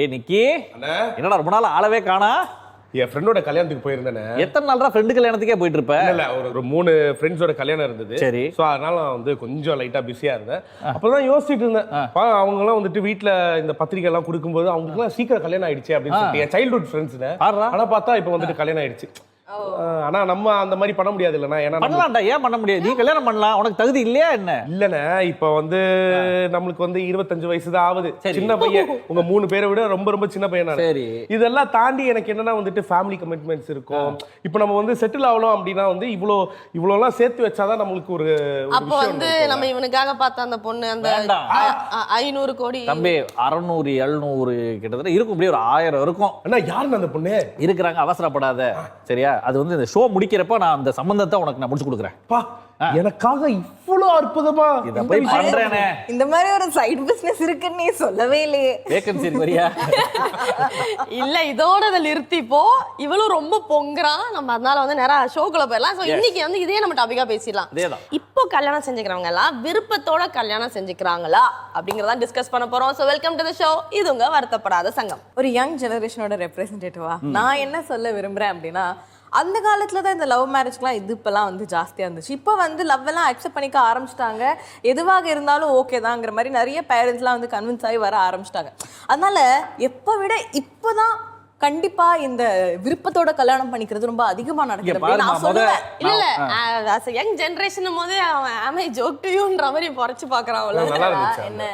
டேய் நிக்கி, என்னடா ரொம்ப நாள் ஆளவே காணா? என் ஃப்ரெண்டோட கல்யாணத்துக்கு போயிருந்தேன். எத்தனை நாள் தான் ஃப்ரெண்டு கல்யாணத்துக்கே போயிட்டு இருப்ப? இல்ல ஒரு 3 ஃப்ரெண்ட்ஸோட கல்யாணம் இருந்தது. சரி. சோ அதனால நான் வந்து கொஞ்சம் லைட்டா பிஸியா இருந்தேன். அப்பதான் யோசிச்சுட்டு இருந்தேன், அவங்க எல்லாம் வந்துட்டு வீட்டுல இந்த பத்திரிகை எல்லாம் கொடுக்கும்போது அவங்களுக்கு எல்லாம் சீக்கிரம் கல்யாணம் ஆயிடுச்சு அப்படின்னு சொல்லிட்டு என் சைல்ட்ஹுட் ஃப்ரெண்ட்ஸ். ஆனா பார்த்தா இப்ப வந்துட்டு கல்யாணம் ஆயிடுச்சு. ஆனா நம்ம அந்த மாதிரி பண்ண முடியாது இல்லனா? ஏன்னா பண்ணலாம்டா, ஏன் பண்ண முடியாது? நீ கல்யாணம் பண்ணலாம், உனக்கு தகுதி இல்லையா என்ன? இல்லனே, இப்ப வந்து நம்மளுக்கு வந்து 25 வயசு தான் ஆகுது. சின்ன பையன், உங்க 3 பேரை விட ரொம்ப ரொம்ப சின்ன பையன் நான். சரி. இதெல்லாம் தாண்டி எனக்கு என்னன்னா வந்துட்டு ஃபேமிலி கமிட்மெண்ட்ஸ் இருக்கும். இப்போ நம்ம வந்து செட்டில் ஆகலாம் அப்படின்னா வந்து இவ்வளோலாம் சேர்த்து வச்சாதான் நம்மளுக்கு ஒரு அப்போ வந்து நம்ம இவனுக்காக பார்த்த அந்த பொண்ணு அந்த 500 கோடி தம்பி 600 700 கிட்டத்தட்ட இருக்கும், இப்படி ஒரு 1000 இருக்கும். அண்ணா யாருன்னு அந்த பொண்ணு இருக்கிறாங்க, அவசரப்படாத சரியா? அது வந்து இந்த ஷோ முடிக்கிறப்ப நான் அந்த சம்பந்தத்தை உனக்கு நான் முடிச்சு கொடுக்குறேன். எனக்காக இவ்வளவு அற்புதமா இத போய் பண்றேனே. இந்த மாதிரி ஒரு சைடு பிசினஸ் இருக்குன்னு நீ சொல்லவே இல்லையே. வேகன்சி வரியா? இல்ல, இதோட அதை நிறுத்திப்போ. இவளும் ரொம்ப பொங்குறான், நம்ம அதனால வந்து நேரா ஷோக்குள்ள போயிடலாம். சோ இன்னைக்கு வந்து இதே நம்ம டாபிக்கா பேசிடலாம். இப்போ கல்யாணம் செஞ்சுக்கிறவங்க எல்லாம் விருப்பத்தோட கல்யாணம் செஞ்சுக்கிறாங்களா அப்படிங்கறத டிஸ்கஸ் பண்ண போறோம். So welcome to the show. இது உங்க வருத்தப்படாத சங்கம். ஒரு யங் ஜெனரேஷனோட ரெப்ரசன்டேட்டிவா நான் என்ன சொல்ல விரும்புறேன் அப்படின்னா, அந்த காலத்துல தான் இந்த லவ் மேரேஜ்லாம் இது இப்பெல்லாம் வந்து ஜாஸ்தியா இருந்துச்சு. இப்போ வந்து லவ் எல்லாம் அக்செப்ட் பண்ணிக்க ஆரம்பிச்சிட்டாங்க. எதுவாக இருந்தாலும் ஓகே தாங்கிற மாதிரி நிறைய பேரண்ட்ஸ்லாம் வந்து கன்வின்ஸ் ஆகி வர ஆரம்பிச்சிட்டாங்க. அதனால எப்போ விட இப்போதான் கண்டிப்பா இந்த விருப்பத்தோட கல்யாணம் பண்ணிக்கிறது ரொம்ப அதிகமா நடக்குது. இல்ல இல்ல, as a young generation போது am I joke to youன்ற மாதிரி பொறச்சு பாக்குறான்.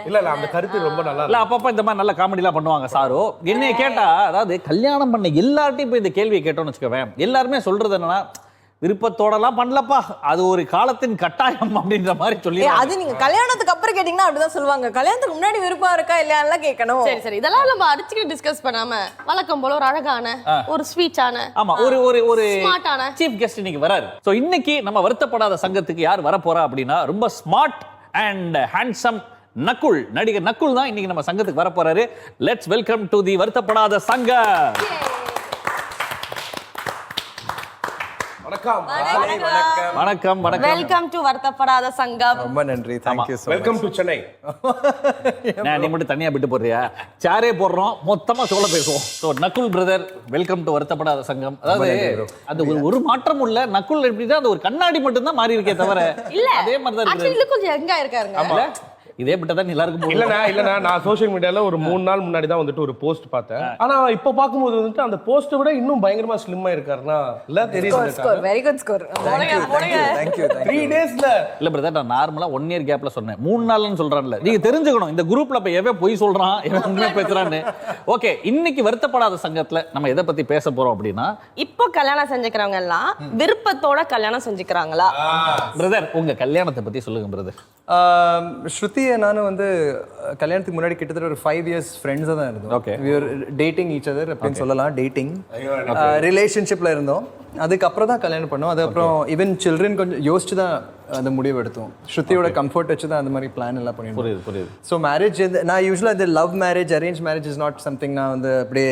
இல்ல அந்த கருத்து ரொம்ப நல்லா இல்ல. அப்பப்ப இந்த மாதிரி நல்ல காமெடி எல்லாம் பண்ணுவாங்க சாரோ. என்னைய கேட்டா, அதாவது கல்யாணம் பண்ண எல்லார்ட்டையும் போய் இந்த கேள்வியை கேட்டோம்னு வச்சுக்கவேன், எல்லாருமே சொல்றது என்னன்னா, விருப்பத்தோடலாம் பண்ணலப்பா, அது ஒரு காலத்தின் கட்டாயம் அப்படின்ற மாதிரி சொல்லி. அது நீங்க கல்யாணத்துக்கு அப்புறம் கேட்டீங்கன்னா அப்படிதான் சொல்லுவாங்க. கல்யாணத்துக்கு முன்னாடி விருப்பம் இருக்கா இல்லையா கேட்கணும். சரி சரி, இதெல்லாம் நம்ம அடிச்சுக்கிட்டு டிஸ்கஸ் பண்ணாம வழக்கம் போல ஒரு அழகான ஒரு ஸ்வீட்டான ஆமா ஒரு ஸ்மார்ட்டான சீஃப் கெஸ்ட் இன்னைக்கு வராரு. சோ இன்னைக்கு நம்ம வருத்தப்படாத சங்கத்துக்கு யார் வர போறா அப்படின்னா, ரொம்ப ஸ்மார்ட் அண்ட் ஹேண்ட்சம் நக்குல், நடிகர் நக்குல் தான் இன்னைக்கு நம்ம சங்கத்துக்கு வர போறாரு. லெட்ஸ் வெல்கம் டு தி வருத்தப்படாத சங்கம். வணக்கம். வெல்கம் டு வருத்தப்படாத சங்கம். ரொம்ப நன்றி. Thank you so much. Welcome to Chennai. நீ மட்டும் தனியா விட்டு போறியா? சாரே போடுறோம், மொத்தமா சொல்ல பேசுவோம். So Nakul brother, welcome to வருத்தப்படாத சங்கம். அதாவது அது ஒரு மாற்றம் உள்ள நக்குல் எப்படின்னா, அது ஒரு கண்ணாடி மட்டும் தான் மாறி இருக்கே தவிர இல்ல அதே மாதிரி தான் இருக்கு. ஆக்சுவலி கொஞ்சம் யங்கா இருக்காருங்க. இதே பட்டதான் எல்லாருக்கும் இல்லனா நான் சோஷியல் மீடியால ஒரு 3 நாள் முன்னாடி தான் வந்துட்டு ஒரு போஸ்ட் பார்த்தேன். ஆனா இப்ப பாக்கும்போது வந்துட்டு அந்த போஸ்ட விட இன்னும் பயங்கரமா ஸ்லிம்மா இருக்காருன்னா இல்ல தெரியுது. Very good score. Thank you. 3 டேஸ்ல இல்ல பிரதர், நான் நார்மலா 1 இயர் கேப்ல சொன்னேன். 3 நாள்னு சொல்றான்ல, நீங்க தெரிஞ்சுக்கணும் இந்த குரூப்ல இப்ப எவன் பொய் சொல்றான் எவன் உண்மை பேசுறான்னு. ஓகே, இன்னைக்கு வருத்தப்படாத சங்கத்துல நம்ம எதை பத்தி பேச போறோம் அப்படின்னா, இப்போ கல்யாணம் செஞ்சுக்கிறவங்க எல்லாம் விருப்பத்தோட கல்யாணம் செஞ்சுக்கிறாங்களா? பிரதர் உங்க கல்யாணத்தை பத்தி சொல்லுங்க பிரதர். ஸ்ருதி நானும் வந்து கல்யாணத்துக்கு முன்னாடி கிட்டத்தட்ட ஒரு 5 years ஃப்ரெண்ட்ஸா தான் இருந்தோம். we were dating each other அப்படின்னு சொல்லலாம். டேட்டிங் ரிலேஷன்ஷிப்ல இருந்தோம். அதுக்கப்புறம் தான் கல்யாணம் பண்ணோம். அதுக்கப்புறம் ஈவன் சில்ட்ரன் கொஞ்சம் யோசிச்சு தான் அந்த முடிவு எடுத்தோம். ஸ்ருதியோட கம்ஃபர்ட் வச்சு தான் அந்த மாதிரி பிளான் எல்லாம் பண்ணிருந்தோம். புரியுது. ஸோ மேரேஜ் நான் யூஸ்வலாக இந்த love marriage arrange marriage is not something நான் வந்து அப்படியே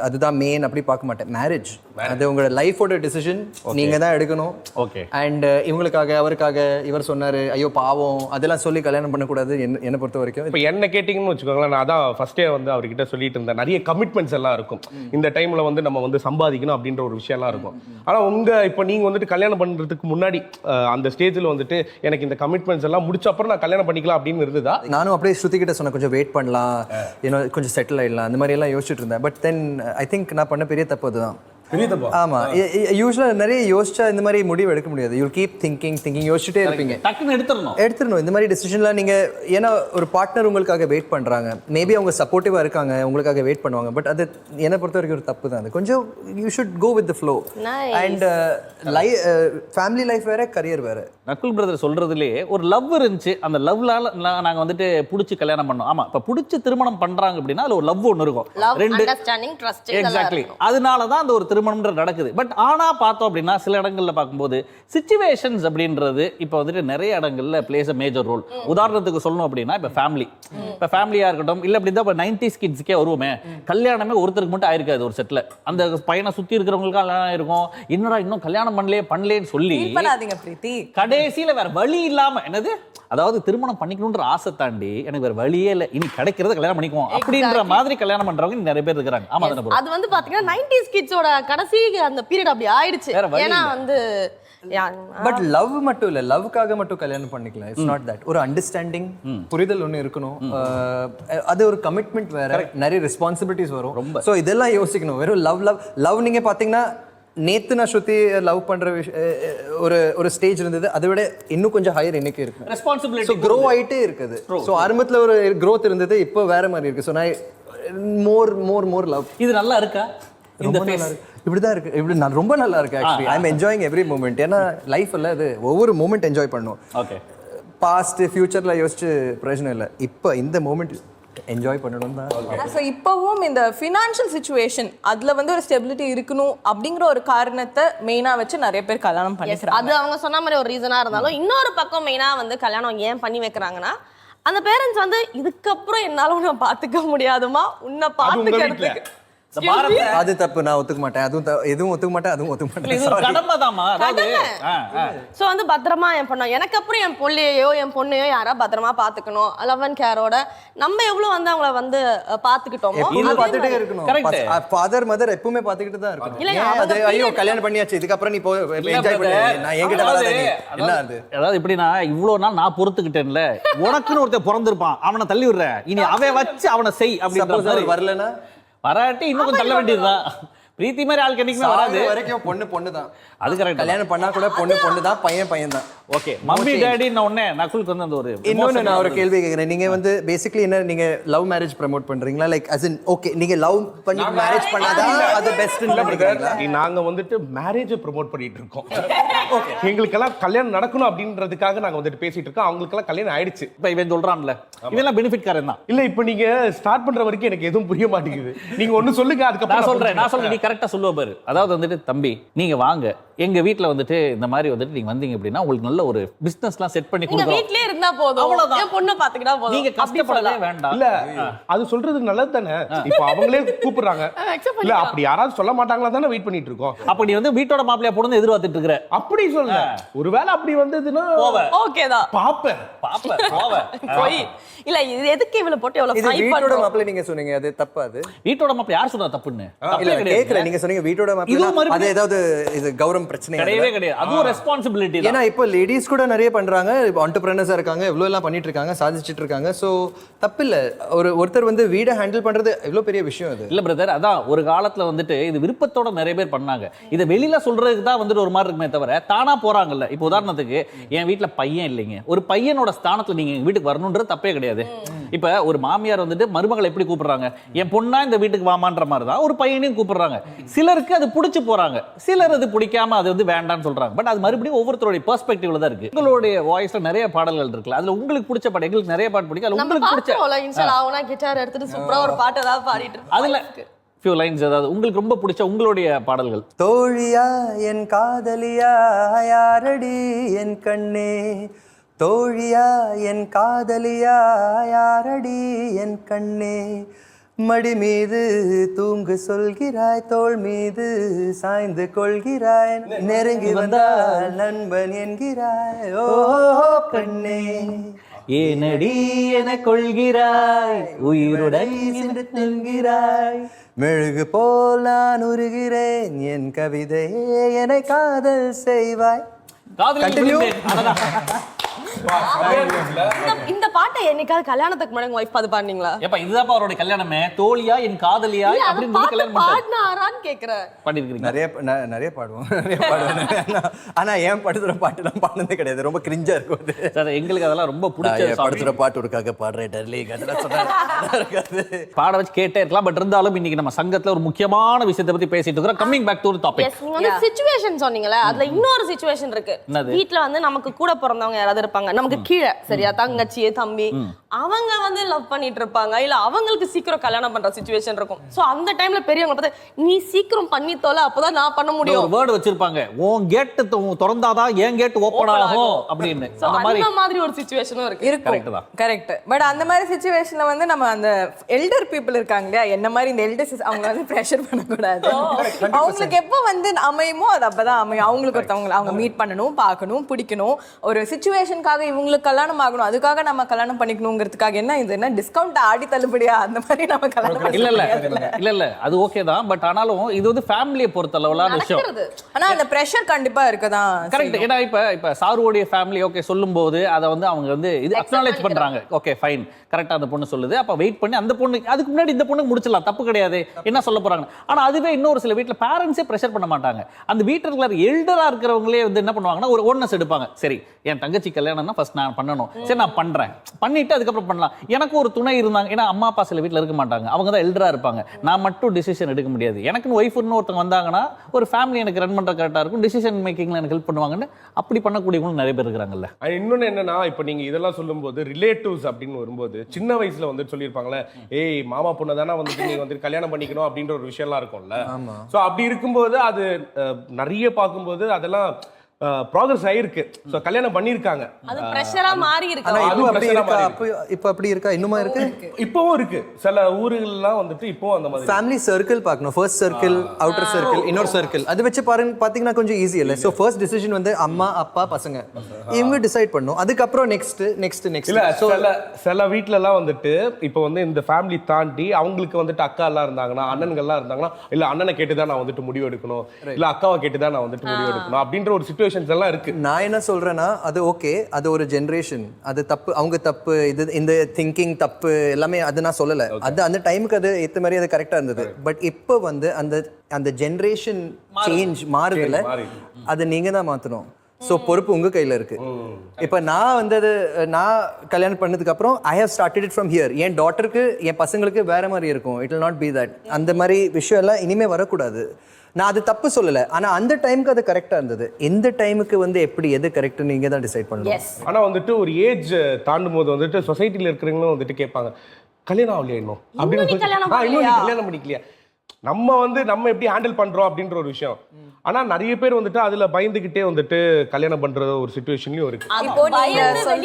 அதுதான் மெயின் அப்படி பார்க்க மாட்டேன். மேரேஜ் அது உங்களோட லைஃபோட டிசிஷன், நீங்க தான் எடுக்கணும். ஓகே. அண்ட் இவங்களுக்காக அவருக்காக இவர் சொன்னாரு ஐயோ பாவம் அதெல்லாம் சொல்லி கல்யாணம் பண்ணக்கூடாது என்னை பொறுத்த வரைக்கும். இப்போ என்ன கேட்டிங்கன்னு வச்சுக்கோங்களேன், நான் அதான் ஃபர்ஸ்டே வந்து அவர்கிட்ட சொல்லிட்டு இருந்தேன். நிறைய கமிட்மெண்ட்ஸ் எல்லாம் இருக்கும். இந்த டைம்ல வந்து நம்ம வந்து சம்பாதிக்கணும் அப்படின்ற ஒரு விஷயம்லாம் இருக்கும். ஆனா இப்போ நீங்க வந்துட்டு கல்யாணம் பண்றதுக்கு முன்னாடி அந்த ஸ்டேஜ்ல வந்துட்டு எனக்கு இந்த கமிட்மெண்ட்ஸ் எல்லாம் முடிச்ச அப்புறம் நான் கல்யாணம் பண்ணிக்கலாம் அப்படின்னு இருந்ததா? நானும் அப்படியே ஸ்ருதி கிட்ட சொன்ன கொஞ்சம் வெயிட் பண்ணலாம், கொஞ்சம் செட்டில் ஆயிடலாம் அந்த மாதிரி எல்லாம் யோசிச்சுட்டு இருந்தேன். பட் தென் ஐ திங்க் நான் பண்ண பெரிய தப்பு அதுதான். ஆமா, யூஸ்வலா நிறைய யோசிச்சா இந்த மாதிரி முடிவு எடுக்க முடியாது. யூ கீப் திங்கிங் யோசிச்சுட்டே இருப்பீங்க. டக்குன்னு எடுத்துறணும் இந்த மாதிரி டிசிஷன்லாம் நீங்க. ஏன்னா ஒரு பார்ட்னர் உங்களுக்காக வெயிட் பண்றாங்க, மேபி அவங்க சப்போர்ட்டிவா இருக்காங்க, உங்களுக்காக வெயிட் பண்ணுவாங்க. பட் அது என்னை பொறுத்த வரைக்கும் ஒரு தப்பு தான். கொஞ்சம் you should go with the flow. And family life வேற, கரியர் வேற. நக்குல் பிரதர் சொல்றதுலயே ஒரு லவ் இருந்துச்சு. அந்த லவ்லால நாங்க வந்துட்டு புடிச்சு கல்யாணம் பண்ணோம். ஆமா, இப்ப புடிச்சு திருமணம் பண்றாங்க அப்படின்னா அதுல ஒரு லவ் ஒன்னு இருக்கும். ரெண்டு அண்டர்ஸ்டாண்டிங், ட்ரஸ்ட். எக்ஸாக்ட்லி. அதனால தான் அந்த ஒரு திருமணம்ன்றது நடக்குது. பட் ஆனா பார்த்தோம் அப்படின்னா சில இடங்கள்ல பார்க்கும்போது சிச்சுவேஷன்ஸ் அப்படின்றது இப்போ வந்துட்டு நிறைய இடங்கள்ல பிளேஸ் அ மேஜர் ரோல். உதாரணத்துக்கு சொல்லணும் அப்படின்னா இப்போ ஃபேமிலியா இருக்கட்டும், இல்ல அப்படி தான் 90s கிட்ஸ்க்கே வருவோமே, கல்யாணமே ஒருத்தருக்கு மட்டும் ஆயிருக்காது ஒரு செட்ல. அந்த பையனை சுத்தி இருக்கிறவங்களுக்கு கல்யாணம் இருக்கும், என்னடா இன்னும் கல்யாணம் பண்ணலேன்னு சொல்லி பிரீத்தி கடைசியில வேற வழி இல்லாம, என்னது அதாவது திருமணம் பண்ணிக்கணும்ன்ற ஆசை தாண்டி எனக்கு வேற வழியே இல்ல, இனி கிடைக்கிறத கல்யாணம் பண்ணிக்குவோம் அப்படின்ற மாதிரி கல்யாணம் பண்றவங்க நிறைய பேர் இருக்காங்க. ஆமா தானே? அது வந்து பாத்தீங்கன்னா 90s கிட்ஸோட கடைசி அந்த பீரியட் அப்படி ஆயிடுச்சு. ஏன்னா வந்து பட் லவ் மட்டும் இல்ல, லவ்க்காக மட்டும் கல்யாணம் பண்ணிக்கலாம். It's not that. ஒரு அண்டர்ஸ்டாண்டிங், புரிதல் ஒண்ணு இருக்கணும். அது ஒரு கமிட்மெண்ட் வேற, நிறைய ரெஸ்பான்சிபிலிட்டிஸ் வரும். சோ இதெல்லாம் யோசிக்கணும். வெறும் லவ் நீங்க பாத்தீங்கன்னா நேத்து நான் ஸ்ருதி லவ் பண்ற ஒரு ஸ்டேஜ் இருந்தது, அதை விட இன்னும் கொஞ்சம் ஹையர் இன்னைக்கு இருக்கு. ரெஸ்பான்சிபிலிட்டி க்ரோ ஆயிட்டே இருக்குது. ஸோ ஆரம்பத்துல ஒரு growth இருந்தது, இப்போ வேற மாதிரி இருக்கு. ஸோ நான் மோர் லவ். இது நல்லா இருக்கா? இந்த இப்படிதான் இருக்கு. இப்படி நான் ரொம்ப நல்லா இருக்கு actually. I am enjoying every moment. ஏன்னா லைஃப்ல அது ஒவ்வொரு மூமெண்ட் என்ஜாய் பண்ணும். ஓகே, பாஸ்ட் ஃபியூச்சர்ல யோசிச்சு பிரயோஜனம் இல்லை. இப்போ இந்த மூமெண்ட் என்ஜாய் பண்ணணும் தான். ஸோ இப்போவும் இந்த ஃபினான்ஷியல் சுச்சுவேஷன் அதுல வந்து ஒரு ஸ்டெபிலிட்டி இருக்கணும் அப்படிங்கிற ஒரு காரணத்தை மெயினா வச்சு நிறைய பேர் கல்யாணம் பண்ணிக்கிறாங்க. அது அவங்க சொன்ன மாதிரி ஒரு ரீசனா இருந்தாலும், இன்னொரு பக்கம் மெயினா வந்து கல்யாணம் ஏன் பண்ணி வைக்கிறாங்கன்னா, அந்த பேரண்ட்ஸ் வந்து இதுக்கப்புறம் என்னால உன்னை பாத்துக்க முடியாதுமா, உன்னை பாத்துக்கிறதுக்கு அது தப்பு. நான் ஒத்துக்க மாட்டேன். எதுவும் ஒத்துக்க மாட்டேன், அதுவும் ஒத்துக்க மாட்டேன். சோ வந்து பத்திரமா என் பொண்ணு, எனக்கு அப்புறம் என் பொள்ளையோ என் பொண்ணையோ யாரா பத்திரமா பாத்துக்கணும். லவ் அண்ட் கேரோட நம்ம எவ்வளவு வந்து அவங்கள வந்து பாத்துக்கிட்டோமோ பாத்துட்டே இருக்கணும். ஃபாதர் மதர் எப்பவுமே பாத்துக்கிட்டு தான் இருக்கணும். ஐயோ கல்யாணம் பண்ணியாச்சு, இதுக்கப்புறம் நீ என்ஜாய் பண்ணு, நான் என்கிட்ட வராத. என்ன அது? அதாவது எப்படின்னா, இவ்வளவு நாள் நான் பொறுத்துக்கிட்டேன்ல, உனக்குன்னு ஒருத்தர் பிறந்திருப்பான், அவனை தள்ளி விடுறேன், இனி அவன் வச்சு அவனை செய் அப்படின்னு வரலன்னா வராட்டி இன்னும் கொஞ்சம் தள்ள வேண்டியதுதான். பிரீத்தி மாதிரி ஆள் கண்டிப்பா வராது. வரைக்கும் பொண்ணு தான். அது கரெக்ட். கல்யாணம் பண்ணா கூட பொண்ணு தான், பையன் தான். ஓகே, மம்மி டாடின்னு ஒண்ணே நக்குலுக்கு வந்து அந்த ஒரு இன்னொன்னு நான் ஒரு கேள்வி கேக்குறேன். நீங்க வந்து பேசிக்கலி என்ன, நீங்க லவ் மேரேஜ் ப்ரோமோட் பண்றீங்களா? லைக் as in ஓகே, நீங்க லவ் பண்ணி மேரேஜ் பண்ணாதான் அது பெஸ்ட்னு நினைக்கிறீங்களா? நாங்க வந்துட்டு மேரேஜ் ப்ரோமோட் பண்ணிட்டு இருக்கோம். எங்களுக்கெல்லாம் கல்யாணம் நடக்கணும் அப்படின்றதுக்காக நாங்க வந்துட்டு பேசிட்டு இருக்கோம். அவங்களுக்கெல்லாம் கல்யாணம் ஆயிடுச்சு. இப்ப இவன் சொல்றான்ல, இதெல்லாம் பெனிஃபிட் காரன் தான். இல்ல இப்ப நீங்க ஸ்டார்ட் பண்ற வரைக்கும் எனக்கு எதுவும் புரிய மாட்டேங்குது. நீங்க ஒண்ணு சொல்லுங்க, அதுக்கு நான் சொல்றேன். நீ கரெக்டா சொல்லுவ பாரு. அதாவது வந்துட்டு, தம்பி நீங்க வாங்க எங்க வீட்ல வந்துட்டு இந்த மாதிரி வந்துட்டு நீங்க வந்தீங்க அப்படின்னா உங்களுக்கு நல்ல ஒரு பிசினஸ்லாம் செட் பண்ணி கொடுக்குறோம். நீங்க வீட்லயே இருந்தா போதும், அவ்வளவுதான். என் பொண்ணு பாத்துக்கிட்டா போதும். நீங்க கஷ்டப்படவே வேண்டாம். இல்ல அது சொல்றது நல்லது தானே. இப்போ அவங்களே கூப்பிடுறாங்க. இல்ல அப்படி யாராவது சொல்ல மாட்டாங்களா தானே வெயிட் பண்ணிட்டு இருக்கோம். அப்ப நீ வந்து வீட்டோட மாப்பிளைய போடுன்னு எதிர்பார்த்துட்டு இருக்கற. அப்படி சொல்ல, ஒருவேளை அப்படி வந்ததுன்னா ஓகேதான், பாப்பேன் போய் இல்ல இது எதுக்கு இவ்வளவு போட்டு எவ்வளவு இது ஃபைட் வீட்டோட பண்றோம்? மாப்பிள்ளை நீங்க சொன்னீங்க, அது தப்பா? அது வீட்டோட மாப்பிளை யார் சொன்னா தப்புன்னு? இல்ல கேக்குறேன். நீங்க சொன்னீங்க வீட்டோட மாப்பிள்ளை, அது ஏதாவது இது கௌரவம் பிரச்சனை கிடையவே கிடையாது. அதுவும் ரெஸ்பான்சிபிலிட்டி தான். ஏன்னா இப்போ லேடிஸ் கூட நிறைய பண்றாங்க, ஆண்டர்பிரினர்ஸா இருக்காங்க, எவ்வளவு எல்லாம் பண்ணிட்டு இருக்காங்க, சாதிச்சிட்டு இருக்காங்க. சோ தப்பு இல்ல. ஒருத்தர் வந்து வீட ஹேண்டில் பண்றது எவ்வளவு பெரிய விஷயம் அது. இல்ல பிரதர், அதான் ஒரு காலத்துல வந்துட்டு இது விருப்பத்தோட நிறைய பேர் பண்ணாங்க. இதை வெளியில சொல்றதுக்கு தான் வந்துட்டு ஒரு மாதிரி இருக்குமே தவிர தானா போறாங்கல்ல. இப்போ உதாரணத்துக்கு என் வீட்டுல பையன் இல்லைங்க, ஒரு பையனோட ஸ்தானத்துல நீங்க எங்க வீட்டுக்கு வரணும்ன்றது தப்பே கிடையாது. இப்ப ஒரு மாமியார் வந்துட்டு மருமகளை எப்படி கூப்பிடுறாங்க, என் பொண்ணா இந்த வீட்டுக்கு வாமான்ற மாதிரி தான் ஒரு பையனையும் கூப்பிடுறாங்க. சிலருக்கு அது பிடிச்சு போறாங்க, சிலர் அது பிடிக்காம அது வந்து வேண்டாம்னு சொல்றாங்க. பட் அது மறுபடியும் ஒவ்வொருத்தருடைய பெர்ஸ்பெக்டிவ்ல தான் இருக்கு. உங்களுடைய வாய்ஸ்ல நிறைய பாடல்கள் இருக்குல்ல, அதுல உங்களுக்கு பிடிச்ச பாட்டு, எங்களுக்கு நிறைய பாட்டு பிடிக்கும். அதுல உங்களுக்கு பிடிச்ச இன்ஸ்டால ஆவனா கிட்டார் எடுத்துட்டு சூப்பரா ஒரு பாட்டு ஏதாவது பாடிட்டு அதுல few lines ஏதாவது உங்களுக்கு ரொம்ப பிடிச்ச உங்களுடைய பாடல்கள். தோழியா என் காதலியா யாரடி என் கண்ணே, தோழியா என் காதலியா யாரடி என் கண்ணே, மடி மீது தூங்கு சொல்கிறாய், தோள் மீது சாய்ந்து கொள்கிறாய், நெருங்கி வந்தால் நண்பன் என்கிறாய், ஓ கண்ணே, ஏனடி என கொள்கிறாய், உயிருடன் என்கிறாய், மெழுகு போல் நான் உருகிறேன், என் கவிதையே என்னை காதல் செய்வாய். இந்த பாட்டை என்னைக்காவது கல்யாணத்துக்கு முன்னாடி வைஃப் பாத்து பாடுனீங்களா? ஏப்பா இதுதான் அவரோட கல்யாணமே, தோழியா என் காதலியா அப்படின்னு கல்யாணம் பாடுனாரான்னு கேக்குறேன். பண்ணிருக்கீங்க? நிறைய பாடுவேன். ஆனா ஏன் படுத்துற பாட்டுலாம் பாடுனதே கிடையாது. ரொம்ப கிரிஞ்சா இருக்கும் அது. சார் எங்களுக்கு அதெல்லாம் ரொம்ப பிடிச்ச படுத்துற பாட்டு ஒருக்காக பாடுறேன் டர்லிங் அதெல்லாம் சொன்னாரு. பாட வச்சு கேட்டே இருக்கலாம். பட் இருந்தாலும் இன்னைக்கு நம்ம சங்கத்துல ஒரு முக்கியமான விஷயத்தை பத்தி பேசிட்டு இருக்கோம். Coming back to the topic. நீங்க வந்து சிச்சுவேஷன் சொன்னீங்கல, அதுல இன்னொரு சிச்சுவேஷன் இருக்கு. வீட்ல வந்து நமக்கு கூட பிறந்தவங்க யாராவது இருப்பாங்க, நமக்கு கீழே சரியா, தங்கச்சி தம்பி அவங்க வந்து லவ் பண்ணிட்டு இருப்பாங்க, இல்ல அவங்களுக்கு சீக்கிரம் கல்யாணம் பண்ற சிச்சுவேஷன் இருக்கும். சோ அந்த டைம்ல பெரியவங்க பார்த்தா நீ சீக்கிரம் பண்ணி தோல, அப்பதான் நான் பண்ண முடியும். ஒரு வேர்ட் வச்சிருப்பாங்க, உன் கேட் திறந்தாதான் என் கேட் ஓபன் ஆகும் அப்படின்னு. அந்த மாதிரி ஒரு சிச்சுவேஷனும் இருக்கு. கரெக்ட். பட் அந்த மாதிரி சிச்சுவேஷன்ல வந்து நம்ம அந்த எல்டர் பீப்புள் இருக்காங்க இல்லையா, என்ன மாதிரி இந்த எல்டர்ஸ் அவங்க வந்து ப்ரெஷர் பண்ணக்கூடாது. அவங்களுக்கு எப்போ வந்து அமையுமோ அது அப்பதான் அமையும். அவங்களுக்கு ஒருத்தவங்க அவங்க மீட் பண்ணணும், பார்க்கணும், பிடிக்கணும். ஒரு சிச்சுவேஷனுக்காக இவங்களுக்கு கல்யாணம் ஆகணும், அதுக்காக நம்ம கல்யாணம் பண்ணிக்கணுங்கிறதுக்காக என்ன இது என்ன டிஸ்கவுண்ட் ஆடி தள்ளுபடியா அந்த மாதிரி நம்ம கல்யாணம் இல்ல அது ஓகே தான். பட் ஆனாலும் இது வந்து ஃபேமிலியை பொறுத்த அளவுலான விஷயம். ஆனா அந்த பிரஷர் கண்டிப்பா இருக்கதான். கரெக்ட். ஏன்னா இப்ப சாருவோடைய ஃபேமிலி ஓகே சொல்லும்போது அதை வந்து அவங்க வந்து இது அக்னாலேஜ் பண்றாங்க. ஓகே ஃபைன், கரெக்டா அந்த பொண்ணு சொல்லுது, அப்ப வெயிட் பண்ணி அந்த பொண்ணு அதுக்கு முன்னாடி இந்த பொண்ணுக்கு முடிச்சிடலாம், தப்பு கிடையாது, என்ன சொல்ல போறாங்க. ஆனா அதுவே இன்னொரு சில வீட்டுல பேரண்ட்ஸே பிரஷர் பண்ண மாட்டாங்க. அந்த வீட்டுல இருக்கிற எல்டரா இருக்கிறவங்களே வந்து என்ன பண்ணுவாங்கன்னா ஒரு ஒன்னஸ் எடுப்பாங்க. சரி என் தங்கச்சி கல்யாணம்னா ஃபர்ஸ்ட் நான் பண்ணணும், சரி நான் பண்றேன், பண்ணிட்டு அதுக்கப்புறம் பண்ணலாம். எனக்கு ஒரு துணை இருந்தாங்க. ஏன்னா அம்மா அப்பா சில வீட்டுல இருக்க மாட்டாங்க, அவங்க தான் எல்டரா இருப்பாங்க. நான் மட்டும் டிசிஷன் எடுக்க முடியாது. எனக்குன்னு ஒய்ஃப்னு ஒருத்தவங்க வந்தாங்கன்னா ஒரு ஃபேமிலி எனக்கு ரன் பண்ற கரெக்டா இருக்கும், டிசிஷன் மேக்கிங்ல எனக்கு ஹெல்ப் பண்ணுவாங்கன்னு அப்படி பண்ணக்கூடியவங்களும் நிறைய பேர் இருக்காங்கல்ல. இன்னொன்னு என்னன்னா, இப்ப நீங்க இதெல்லாம் சொல்லும்போது ரிலேட்டிவ்ஸ் அப்படின்னு வரும்போது சின்ன வயசுல வந்து சொல்லியிருப்பாங்களே, ஏய் மாமா பொண்ணு தானே வந்துட்டு நீங்க வந்து கல்யாணம் பண்ணிக்கணும் அப்படின்ற ஒரு விஷயம்லாம் இருக்கும்ல. சோ அப்படி இருக்கும்போது அது நிறைய பார்க்கும்போது அதெல்லாம் ப்ராக்ரஸ் ஆயிருக்கு. சோ கல்யாணம் பண்ணிருக்காங்க, அது பிரஷரா மாறி இருக்கு. இப்ப அப்படி இருக்கா? இன்னுமா இருக்கு, இப்பவும் இருக்கு. சில ஊர்கள்லாம் வந்துட்டு இப்பவும் அந்த மாதிரி ஃபேமிலி சர்க்கிள் பார்க்கணும். ஃபர்ஸ்ட் சர்க்கிள், அவுட்டர் சர்க்கிள், இன்னொரு சர்க்கிள். அது வச்சு பாத்தீங்கன்னா கொஞ்சம் ஈஸி இல்ல. சோ ஃபர்ஸ்ட் டிசிஷன் வந்து அம்மா அப்பா பசங்க இவங்க டிசைட் பண்ணணும். அதுக்கப்புறம் நெக்ஸ்ட் இல்ல சில வீட்ல எல்லாம் வந்துட்டு இப்ப வந்து இந்த ஃபேமிலி தாண்டி அவங்களுக்கு வந்துட்டு அக்கா எல்லாம் இருந்தாங்கன்னா, அண்ணன்கள்லாம் இருந்தாங்கன்னா, இல்ல அண்ணனை கேட்டுதான் நான் வந்துட்டு முடிவு எடுக்கணும், இல்ல அக்காவை கேட்டுதான் நான் வந்துட்டு முடிவு எடுக்கணும் அப்படின்ற ஒரு சிச்சுவேஷன்ஸ் எல்லாம் இருக்கு. நான் என்ன சொல்றேன்னா, அது ஓகே, அது ஒரு ஜெனரேஷன், அது தப்பு, அவங்க தப்பு, இது இந்த திங்கிங் தப்பு எல்லாமே அது நான் சொல்லல. அது அந்த டைமுக்கு அது ஏத்த மாதிரி அது கரெக்டா இருந்தது. பட் இப்போ வந்து அந்த ஜெனரேஷன் சேஞ்ச் மாறுதுல, அது நீங்க தான் மாத்தணும். ஸோ பொறுப்பு உங்க கையில இருக்கு. இப்போ நான் வந்து நான் கல்யாணம் பண்ணதுக்கு அப்புறம் I have started it from here. என் டாட்டருக்கு என் பசங்களுக்கு வேற மாதிரி இருக்கும். It will not be that. அந்த மாதிரி விஷயம் எல்லாம் இனிமே வரக்கூடாது. நான் அது தப்பு சொல்லல, ஆனா அந்த டைமுக்கு அது கரெக்டா இருந்தது. எந்த டைமுக்கு வந்து எப்படி எது கரெக்ட் நீங்க தான் டிசைட் பண்ணணும். ஆனா வந்துட்டு ஒரு ஏஜ் தாண்டும் போது வந்துட்டு சொசைட்டில இருக்கிறவங்களும் வந்துட்டு கேட்பாங்க, கல்யாணம் ஆகலையா இன்னும் அப்படின்னு, இன்னும் கல்யாணம் பண்ணிக்கலையா, நம்ம எப்படி ஹேண்டில் பண்றோம் அப்படின்ற ஒரு விஷயம். ஆனா நிறைய பேர் வந்துட்டு அதுல பயந்துகிட்டே வந்துட்டு கல்யாணம் பண்ற ஒரு சிச்சுவேஷன்லயும் இருக்கு.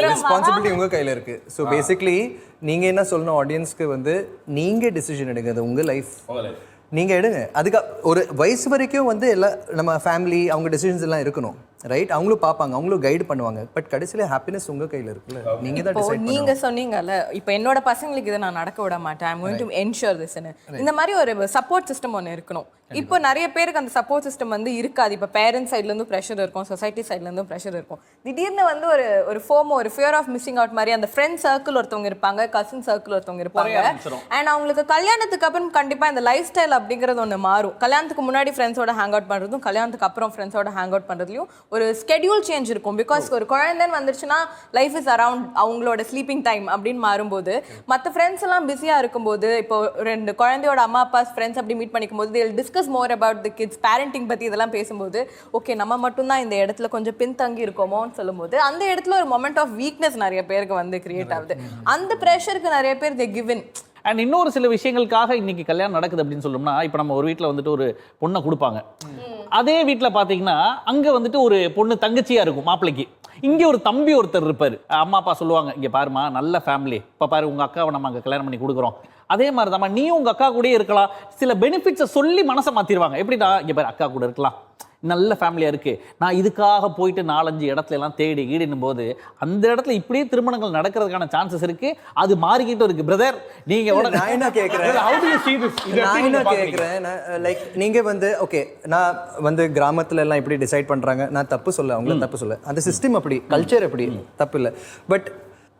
ரெஸ்பான்சிபிலிட்டி உங்க கையில இருக்கு. ஸோ பேசிக்லி நீங்க என்ன சொல்லணும் ஆடியன்ஸ்க்கு வந்து, நீங்க டிசிஷன் எடுங்க, அது உங்க லைஃப், நீங்க எடுங்க. அதுக்கு ஒரு வயசு வரைக்கும் வந்து எல்லாம் நம்ம ஃபேமிலி அவங்க டிசிஷன்ஸ் எல்லாம் இருக்கணும், ரைட்? அவங்களும் பார்ப்பாங்க, அவங்களும் கைடு பண்ணுவாங்க. பட் கடைசியில ஹாப்பினஸ் உங்க கையில இருக்குல்ல, நீங்க தான் டிசைட் பண்ணணும். நீங்க சொன்னீங்கல்ல, இப்போ என்னோட பசங்களுக்கு இதை நான் நடக்க விட மாட்டேன், I am going to ensure this. இந்த மாதிரி ஒரு சப்போர்ட் சிஸ்டம் ஒன்று இருக்கணும். இப்போ நிறைய பேருக்கு அந்த சப்போர்ட் சிஸ்டம் வந்து இருக்காது. இப்போ பேரண்ட்ஸ் சைட்ல இருந்து ப்ரெஷர் இருக்கும், சொசைட்டி சைட்ல இருந்து ப்ரெஷர் இருக்கும். திடீர்னு வந்து ஒரு ஃபோமோ, ஒரு ஃபியர் ஆஃப் மிஸ்ஸிங் அவுட் மாதிரி அந்த ஃப்ரெண்ட் சர்க்கிள் ஒருத்தவங்க இருப்பாங்க, கசின் சர்க்கிள் ஒருத்தவங்க இருப்பாங்க. அண்ட் அவங்களுக்கு கல்யாணத்துக்கு அப்புறம் கண்டிப்பா இந்த லைஃப் ஸ்டைல் அப்படிங்கிறது ஒன்று மாறும். கல்யாணத்துக்கு முன்னாடி ஃப்ரெண்ட்ஸோட ஹேங் அவுட் பண்றதும் கல்யாணத்துக்கு அப்புறம் ஃப்ரெண்ட்ஸோட ஹேங் அவுட் பண்றதுலையும் ஒரு ஸ்கெடியூல் சேஞ்ச் இருக்கும். பிகாஸ் ஒரு குழந்தைன்னு வந்துருச்சுன்னா லைஃப் இஸ் அரவுண்ட் அவங்களோட ஸ்லீப்பிங் டைம் அப்படின்னு மாறும்போது, மற்ற ஃப்ரெண்ட்ஸ் எல்லாம் பிஸியா இருக்கும்போது, இப்போ ரெண்டு குழந்தையோட அம்மா அப்பா ஃப்ரெண்ட்ஸ் அப்படி மீட் பண்ணிக்கும் போது they'll discuss more about the kids, parenting பத்தி இதெல்லாம் பேசும்போது, ஓகே நம்ம மட்டும்தான் இந்த இடத்துல கொஞ்சம் பின்தங்கி இருக்கோமோன்னு சொல்லும்போது அந்த இடத்துல ஒரு மொமெண்ட் ஆஃப் வீக்னஸ் நிறைய பேருக்கு வந்து கிரியேட் ஆகுது. அந்த ப்ரெஷருக்கு நிறைய பேர் they give in. அண்ட் இன்னொரு சில விஷயங்களுக்காக இன்னைக்கு கல்யாணம் நடக்குது அப்படின்னு சொல்லணும்னா, இப்போ நம்ம ஒரு வீட்டில் வந்துட்டு ஒரு பொண்ணை கொடுப்பாங்க. அதே வீட்டில் பார்த்தீங்கன்னா அங்கே வந்துட்டு ஒரு பொண்ணு தங்கச்சியா இருக்கும் மாப்பிள்ளைக்கு. இங்கே ஒரு தம்பி ஒருத்தர் இருப்பார். அம்மா அப்பா சொல்லுவாங்க, இங்கே பாருமா நல்ல ஃபேமிலி, இப்போ பாரு உங்கள் அக்காவை நம்ம அங்கே கல்யாணம் பண்ணி கொடுக்குறோம். அதே மாதிரி தான் நீயும் உங்கள் அக்கா கூடயே இருக்கலாம். சில பெனிஃபிட்ஸை சொல்லி மனசை மாற்றிடுவாங்க. எப்படின்னா, இங்கே பாரு அக்கா கூட இருக்கலாம், நல்ல ஃபேமிலியா இருக்கு, நான் இதுக்காக போயிட்டு 4-5 இடத்துல எல்லாம் தேடி ஈடுனும் போது அந்த இடத்துல இப்படியே திருமணங்கள் நடக்கிறதுக்கான சான்சஸ் இருக்கு. அது மாறிக்கிட்டு இருக்கு. பிரதர் நீங்க நான் என்ன கேக்குறேன், லைக் நீங்க வந்து ஓகே, நான் வந்து கிராமத்துல எல்லாம் இப்படி டிசைட் பண்றாங்க, நான் தப்பு சொல்ல, அவங்களும் தப்பு சொல்ல, அந்த சிஸ்டம் அப்படி, கல்ச்சர் அப்படி, தப்பு இல்லை. பட்